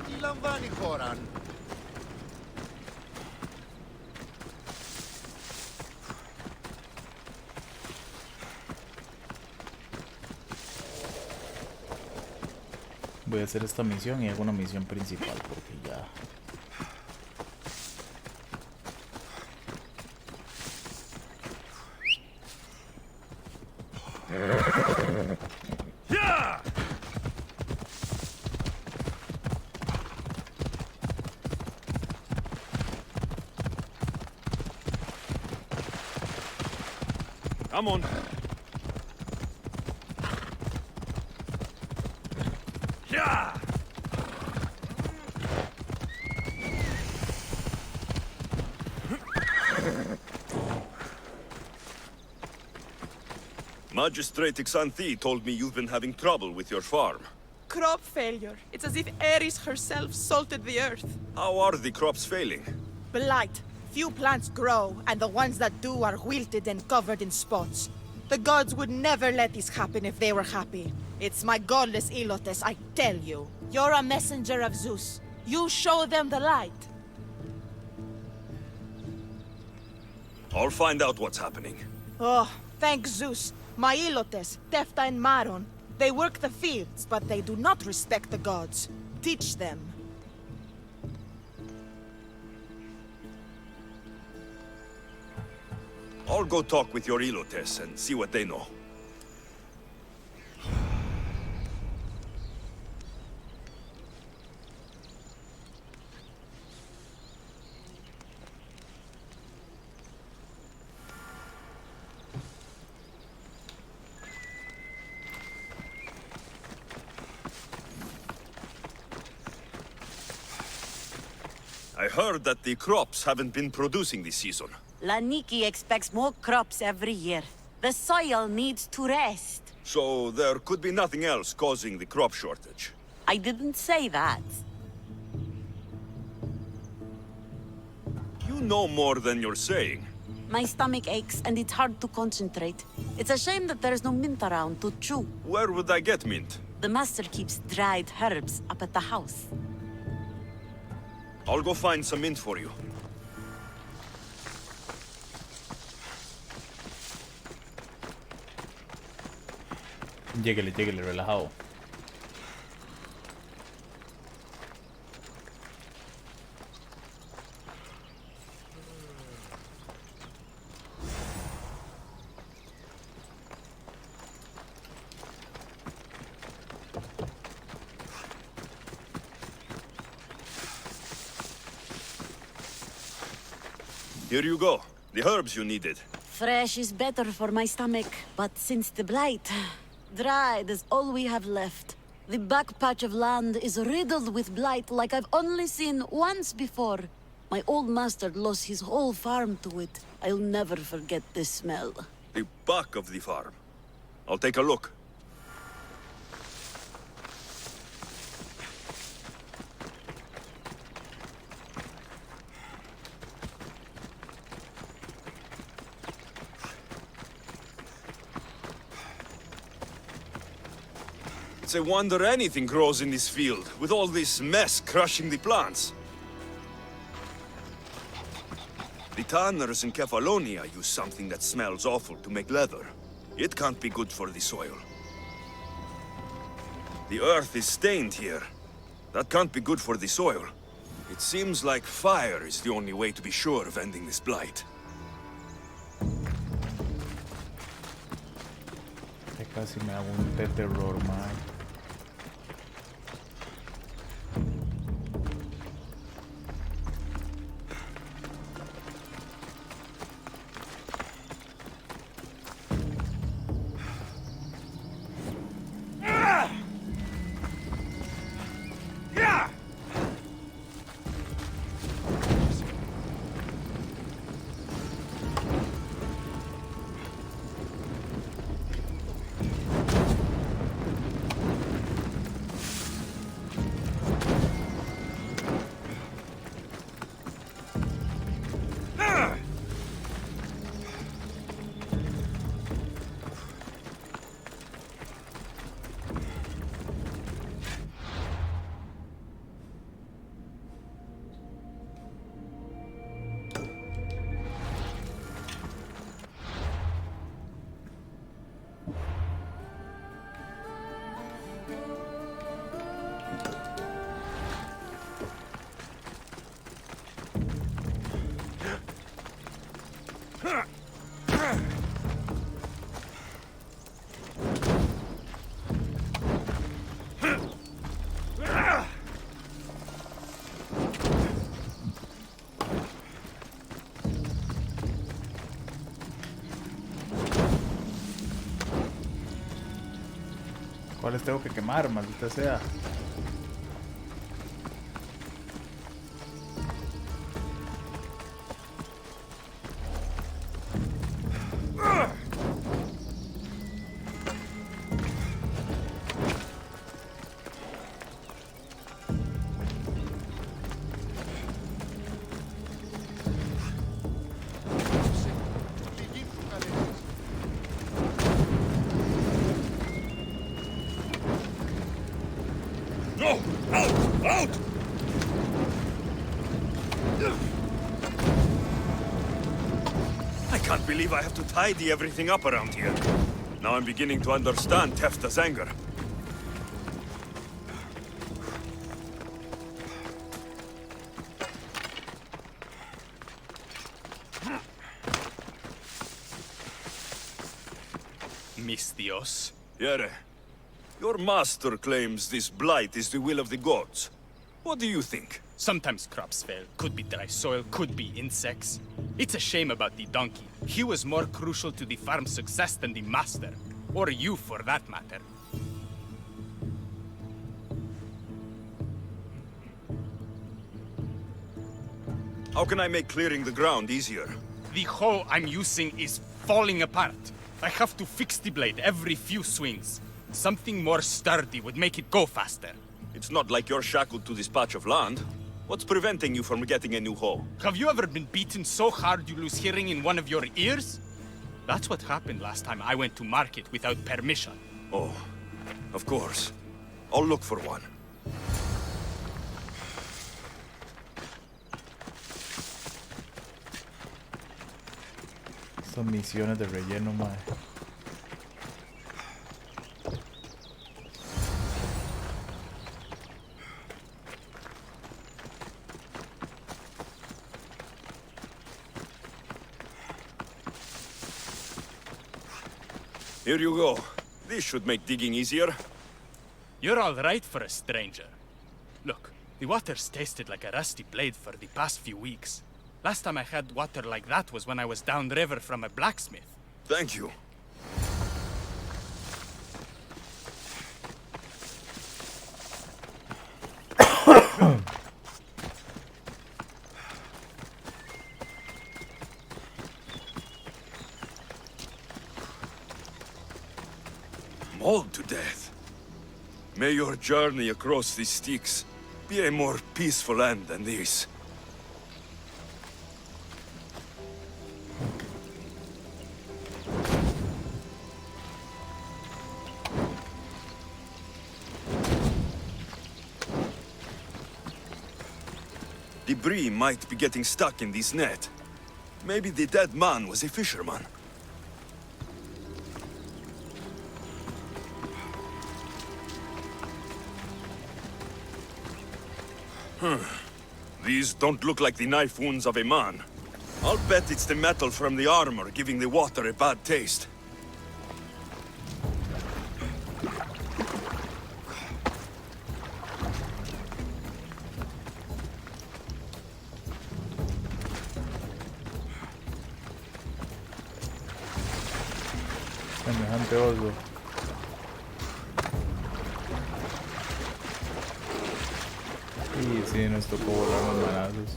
Τι λαμβάνει η χώρα? Voy a hacer esta misión y hago una misión principal porque ya Yeah! Come on. Yeah! Magistrate Xanthi told me you've been having trouble with your farm. Crop failure. It's as if Ares herself salted the earth. How are the crops failing? Blight. Few plants grow, and the ones that do are wilted and covered in spots. The gods would never let this happen if they were happy. It's my godless Ilotes, I tell you. You're a messenger of Zeus. You show them the light. I'll find out what's happening. Oh, thank Zeus. My Ilotes, Tefta and Maron. They work the fields, but they do not respect the gods. Teach them. I'll go talk with your Ilotes and see what they know. I heard that the crops haven't been producing this season. Laniki expects more crops every year. The soil needs to rest. So there could be nothing else causing the crop shortage. I didn't say that. You know more than you're saying. My stomach aches and it's hard to concentrate. It's a shame that there's no mint around to chew. Where would I get mint? The master keeps dried herbs up at the house. I'll go find some mint for you. Lléguele, lléguele, relajado. Here you go. The herbs you needed. Fresh is better for my stomach, but since the blight, dried is all we have left. The back patch of land is riddled with blight like I've only seen once before. My old master lost his whole farm to it. I'll never forget this smell. The back of the farm. I'll take a look. It's a wonder anything grows in this field, with all this mess crushing the plants. The tanners in Kefalonia use something that smells awful to make leather. It can't be good for the soil. The earth is stained here. That can't be good for the soil. It seems like fire is the only way to be sure of ending this blight. Casi me hago un té terror, man. ¿Cuáles tengo que quemar, maldita sea? No! Out! Out! I can't believe I have to tidy everything up around here. Now I'm beginning to understand Tefta's anger. Mis Dios. Yere, your master claims this blight is the will of the gods. What do you think? Sometimes crops fail. Could be dry soil, could be insects. It's a shame about the donkey. He was more crucial to the farm's success than the master. Or you, for that matter. How can I make clearing the ground easier? The hoe I'm using is falling apart. I have to fix the blade every few swings. Something more sturdy would make it go faster. It's not like you're shackled to this patch of land. What's preventing you from getting a new hoe? Have you ever been beaten so hard you lose hearing in one of your ears? That's what happened last time I went to market without permission. Oh, of course. I'll look for one. Son misiones de relleno, mae. Here you go. This should make digging easier. You're all right for a stranger. Look, the water's tasted like a rusty blade for the past few weeks. Last time I had water like that was when I was downriver from a blacksmith. Thank you. Mauled to death. May your journey across these Styx be a more peaceful end than this. Debris might be getting stuck in this net. Maybe the dead man was a fisherman. These don't look like the knife wounds of a man. I'll bet it's the metal from the armor giving the water a bad taste. Semejante oso. Y sí, nos tocó volar los manazos.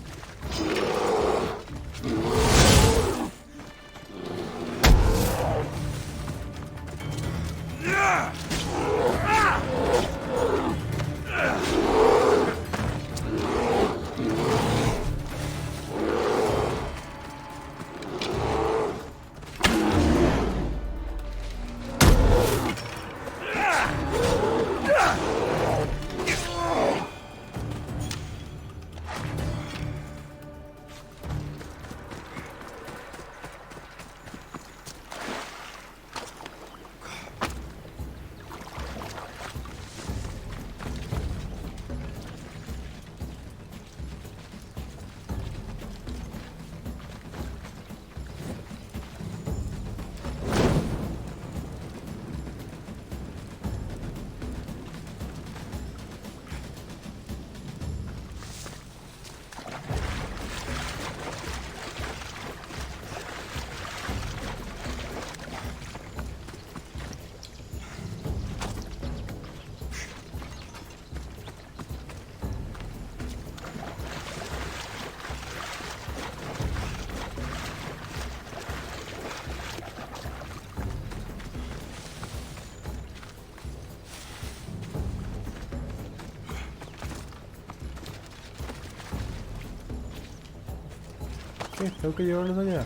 ¿Qué? ¿Tengo que llevarlos allá?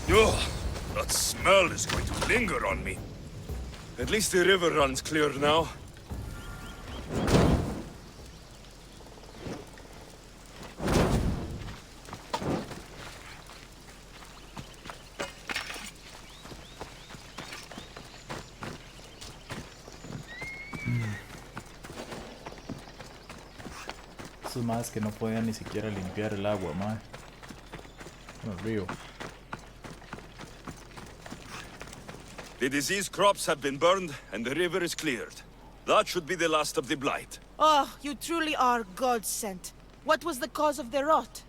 Ugh, that smell is going to linger on me. At least the river runs clear now. Esos más que no podían ni siquiera limpiar el agua, man. El río. The disease crops have been burned, and the river is cleared. That should be the last of the blight. Oh, you truly are God-sent. What was the cause of the rot?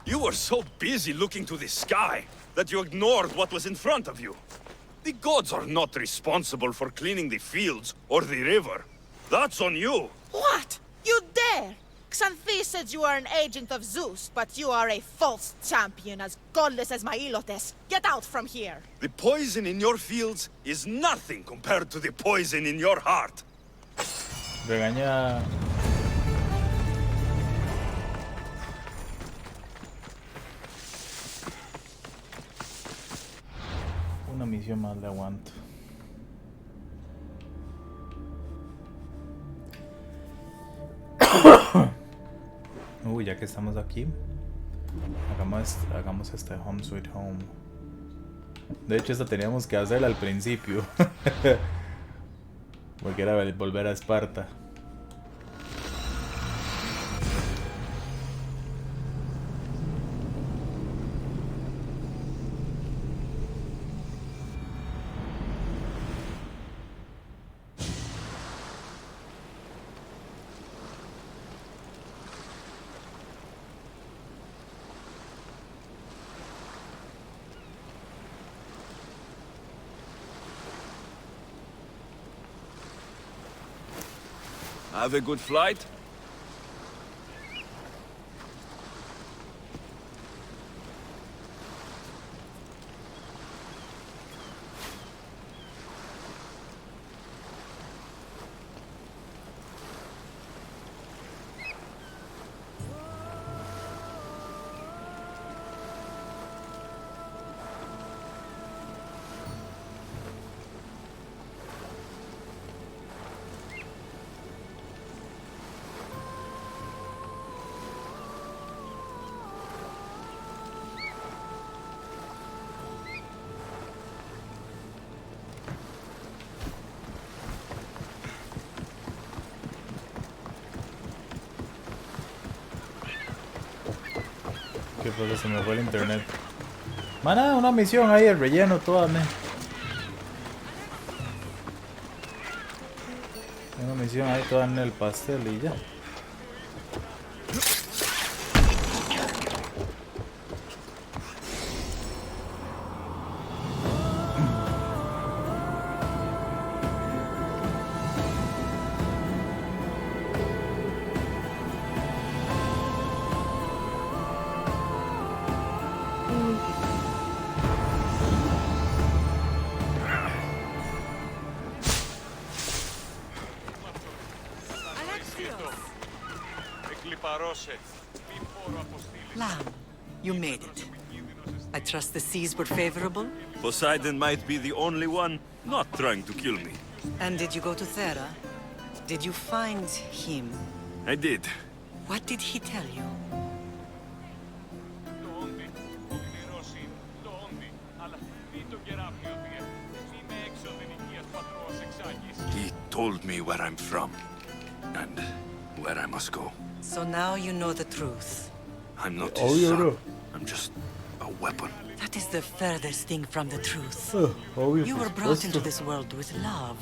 You were so busy looking to the sky that you ignored what was in front of you. The gods are not responsible for cleaning the fields or the river. That's on you. What? You dare? Xanthi says you are an agent of Zeus, but you are a false champion as godless as my Ilotes. Get out from here! The poison in your fields is nothing compared to the poison in your heart. Regaña. Una misión más le aguanto. Uy, ya que estamos aquí, hagamos este Home Sweet Home. De hecho, esta teníamos que hacerla al principio. Porque era volver a Esparta. Have a good flight. ¿Qué fue? Se me fue el internet. Mana, una misión ahí, el relleno, toda, me. Una misión ahí, toda en el pastel y ya. Lamb, you made it. I trust the seas were favorable? Poseidon might be the only one not trying to kill me. And did you go to Thera? Did you find him? I did. What did he tell you? He told me where I'm from, and where I must go. So now you know the truth. I'm not his son. I'm just a weapon. That is the furthest thing from the truth. Obvio, You were por brought supuesto. into this world with love.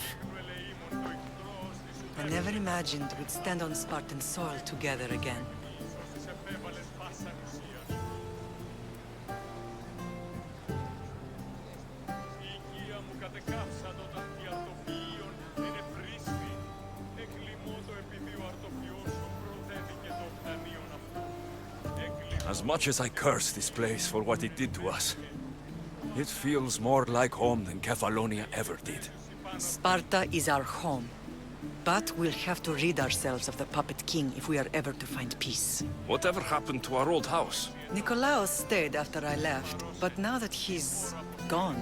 I never imagined we'd stand on Spartan soil together again. As much as I curse this place for what it did to us, it feels more like home than Kefalonia ever did. Sparta is our home. But we'll have to rid ourselves of the puppet king if we are ever to find peace. Whatever happened to our old house? Nikolaos stayed after I left, but now that he's gone,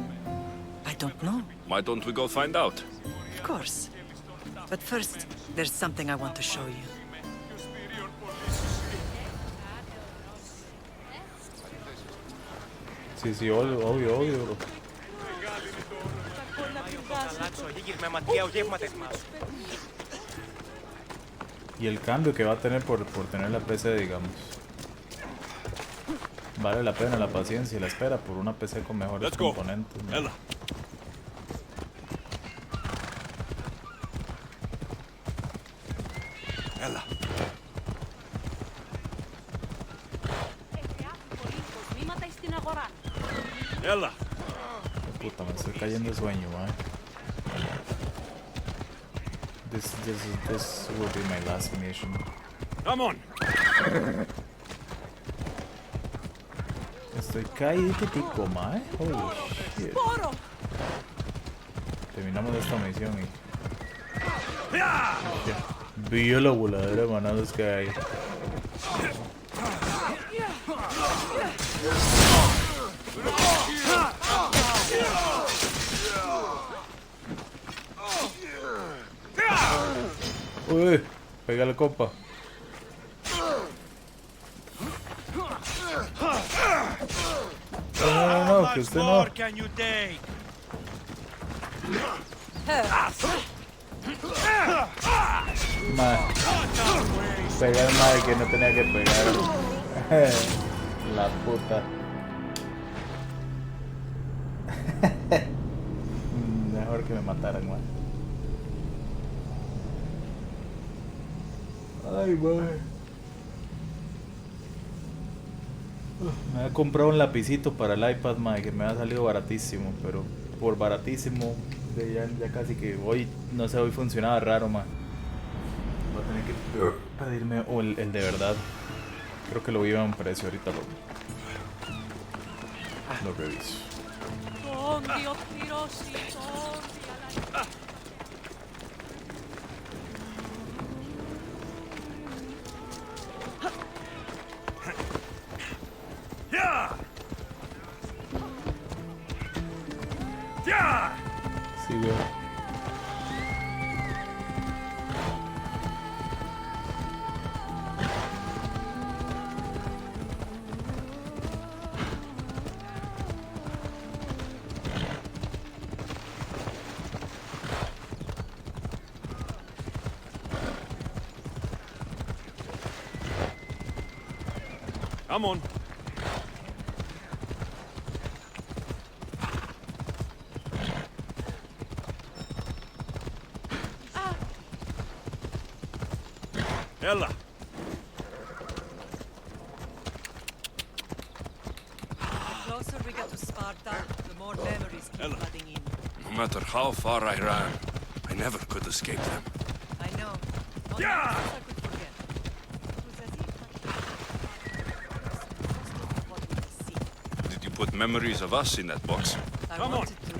I don't know. Why don't we go find out? Of course. But first, there's something I want to show you. Sí, sí, obvio, obvio, obvio, bro. Y el cambio que va a tener por tener la PC, digamos. Vale la pena la paciencia y la espera por una PC con mejores componentes. ¿No? Ella. Puta, me estoy cayendo de sueño, man. This will be my last mission. Come on. Estoy caído, man. Holy shit. Terminamos esta misión y... Vio la voladera de manados que hay. Uy, pégale, compa. No, que usted no. Pegar madre que no tenía que pegar. La puta. Mejor que me mataran, man. Ay, man. Me había comprado un lapicito para el iPad, man, que me ha salido baratísimo, pero por baratísimo, ya casi que hoy, no sé, hoy funcionaba raro, man. Voy a tener que pedirme el de verdad. Creo que lo vi a un precio, ahorita lo reviso. Sí, güey. Come on. Ella. The closer we get to Sparta, the more memories keep flooding in. No matter how far I ran, I never could escape them. I know. Yeah! I could forget. Did you put memories of us in that box? I wanted to,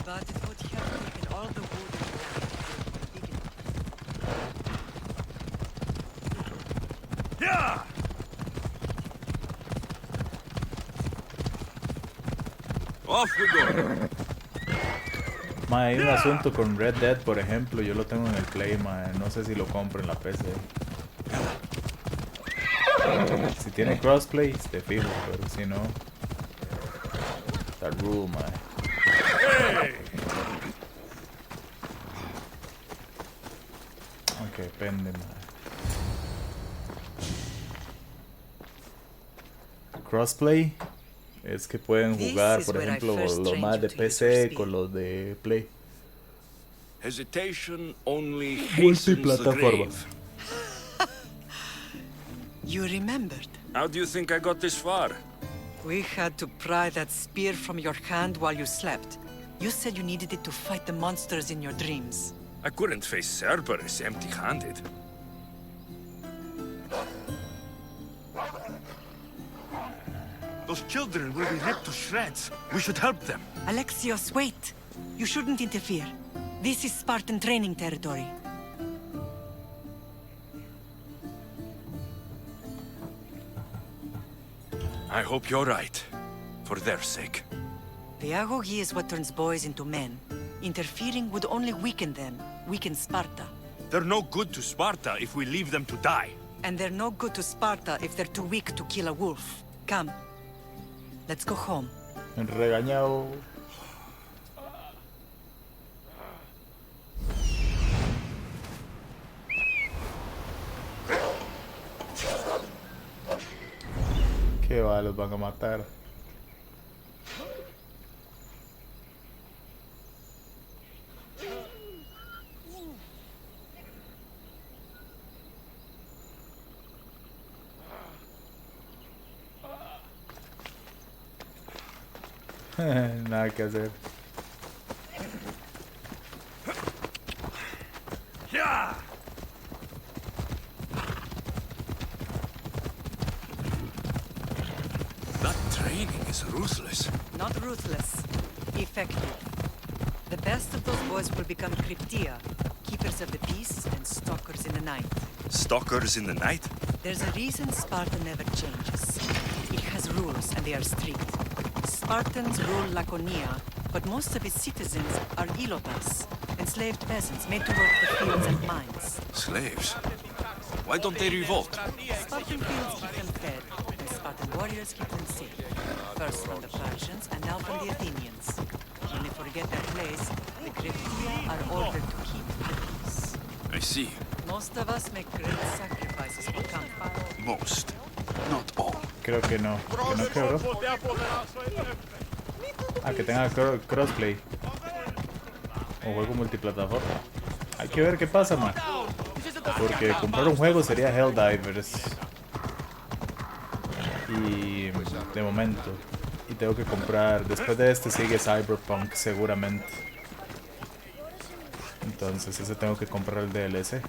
but it would have taken all the wood in the land to build one big enough. Off we go. Mae, hay un asunto con Red Dead, por ejemplo. Yo lo tengo en el Play, mae. No sé si lo compro en la PC. Si tiene crossplay, te fijo, pero si no... That rule, mae. Ok, depende, mae. Crossplay es que pueden jugar, por ejemplo, los más de PC con los de Play. Hesitation only hastens the Multiplataforma. grave. You remembered? How do you think I got this far? We had to pry that spear from your hand while you slept. You said you needed it to fight the monsters in your dreams. I couldn't face Cerberus empty-handed. Those children will be ripped to shreds. We should help them. Alexios, wait! You shouldn't interfere. This is Spartan training territory. I hope you're right. For their sake. The agogi is what turns boys into men. Interfering would only weaken them, weaken Sparta. They're no good to Sparta if we leave them to die. And they're no good to Sparta if they're too weak to kill a wolf. Come. Let's go home. Regañado. Que va, los van a matar. Nada que hacer. That training is ruthless. Not ruthless. Effective. The best of those boys will become Cryptia, keepers of the peace and stalkers in the night. Stalkers in the night? There's a reason Sparta never changes. It has rules and they are strict. Spartans rule Laconia, but most of its citizens are ilotas, enslaved peasants made to work the fields and mines. Slaves? Why don't they revolt? Spartan fields keep them fed, and Spartan warriors keep them safe. First from the Persians and now from the Athenians. When they forget their place, the Cryptia are ordered to keep the peace. I see. Most of us make great sacrifices for comfort. Most. Not all. Creo que no. Que no quebró. Ah, que tenga crossplay. O juego multiplataforma. Hay que ver qué pasa, man. Porque comprar un juego sería Helldivers. Y de momento. Y tengo que comprar. Después de este sigue Cyberpunk seguramente. Entonces ese tengo que comprar el DLC.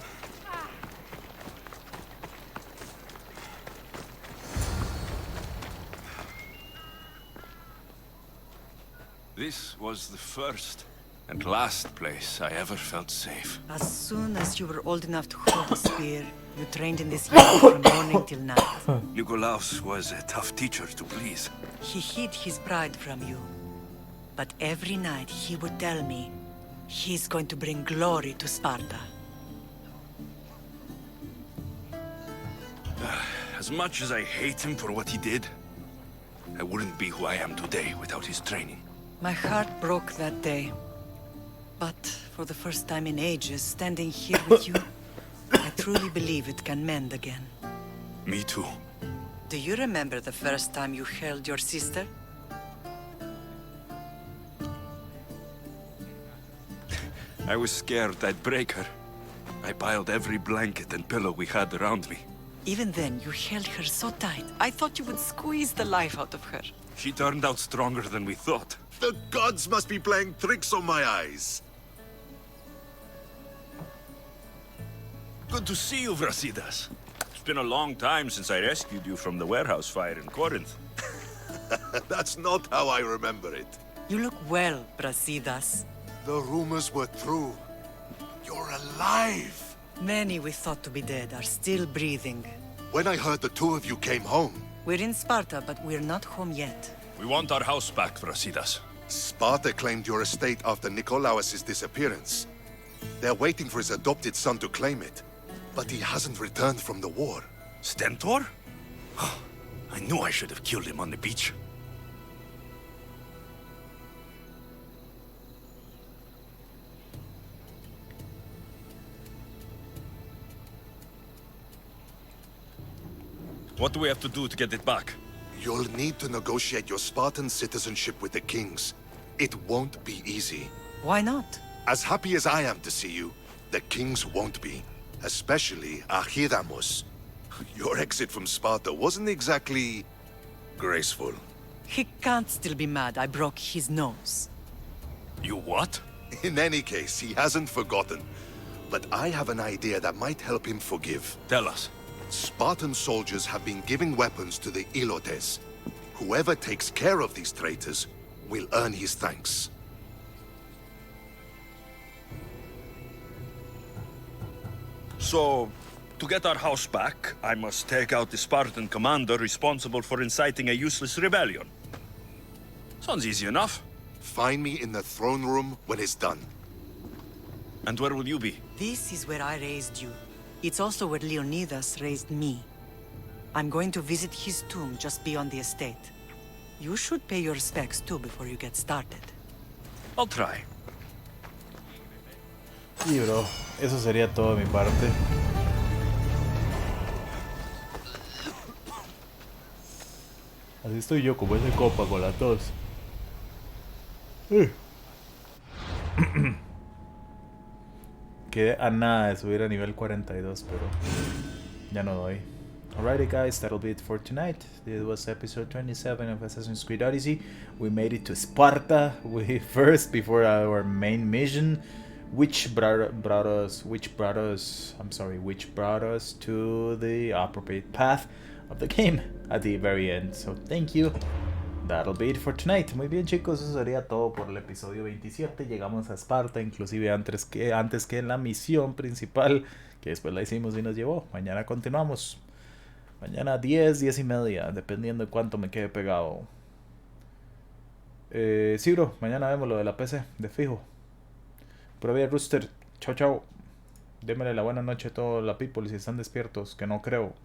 This was the first and last place I ever felt safe. As soon as you were old enough to hold a spear, you trained in this yard from morning till night. Nikolaos was a tough teacher to please. He hid his pride from you. But every night he would tell me, he's going to bring glory to Sparta. As much as I hate him for what he did, I wouldn't be who I am today without his training. My heart broke that day. But for the first time in ages, standing here with you, I truly believe it can mend again. Me too. Do you remember the first time you held your sister? I was scared I'd break her. I piled every blanket and pillow we had around me. Even then, you held her so tight, I thought you would squeeze the life out of her. She turned out stronger than we thought. The gods must be playing tricks on my eyes. Good to see you, Brasidas. It's been a long time since I rescued you from the warehouse fire in Corinth. That's not how I remember it. You look well, Brasidas. The rumors were true. You're alive. Many we thought to be dead are still breathing. when I heard the two of you came home... We're in Sparta, but we're not home yet. We want our house back, Brasidas. Sparta claimed your estate after Nikolaos' disappearance. They're waiting for his adopted son to claim it. But he hasn't returned from the war. Stentor? I knew I should have killed him on the beach. What do we have to do to get it back? You'll need to negotiate your Spartan citizenship with the kings. It won't be easy. Why not? As happy as I am to see you, the kings won't be. Especially Archidamos. Your exit from Sparta wasn't exactly... graceful. He can't still be mad I broke his nose. You what? In any case, he hasn't forgotten. But I have an idea that might help him forgive. Tell us. Spartan soldiers have been giving weapons to the Ilotes. Whoever takes care of these traitors will earn his thanks. So, to get our house back, I must take out the Spartan commander responsible for inciting a useless rebellion. Sounds easy enough. Find me in the throne room when it's done. And where will you be? This is where I raised you. It's also where Leonidas raised me. I'm going to visit his tomb just beyond the estate. You should pay your respects too before you get started. I'll try. Y bro, eso sería todo de mi parte. Así estoy yo como ese copa con la tos. Quedé a nada de subir a nivel 42, pero ya no doy. Alrighty guys, that'll be it for tonight. This was episode 27 of Assassin's Creed Odyssey. We made it to Sparta before our main mission, which brought us to the appropriate path of the game at the very end. So thank you. That'll be it for tonight. Muy bien chicos, eso sería todo por el episodio 27. Llegamos a Esparta, inclusive antes que en la misión principal, que después la hicimos y nos llevó. Mañana continuamos. Mañana 10 y media, dependiendo de cuánto me quede pegado. Sí bro, mañana vemos lo de la PC, de fijo. Pura vida Rooster, chao chao. Démele la buena noche a toda la people si están despiertos, que no creo.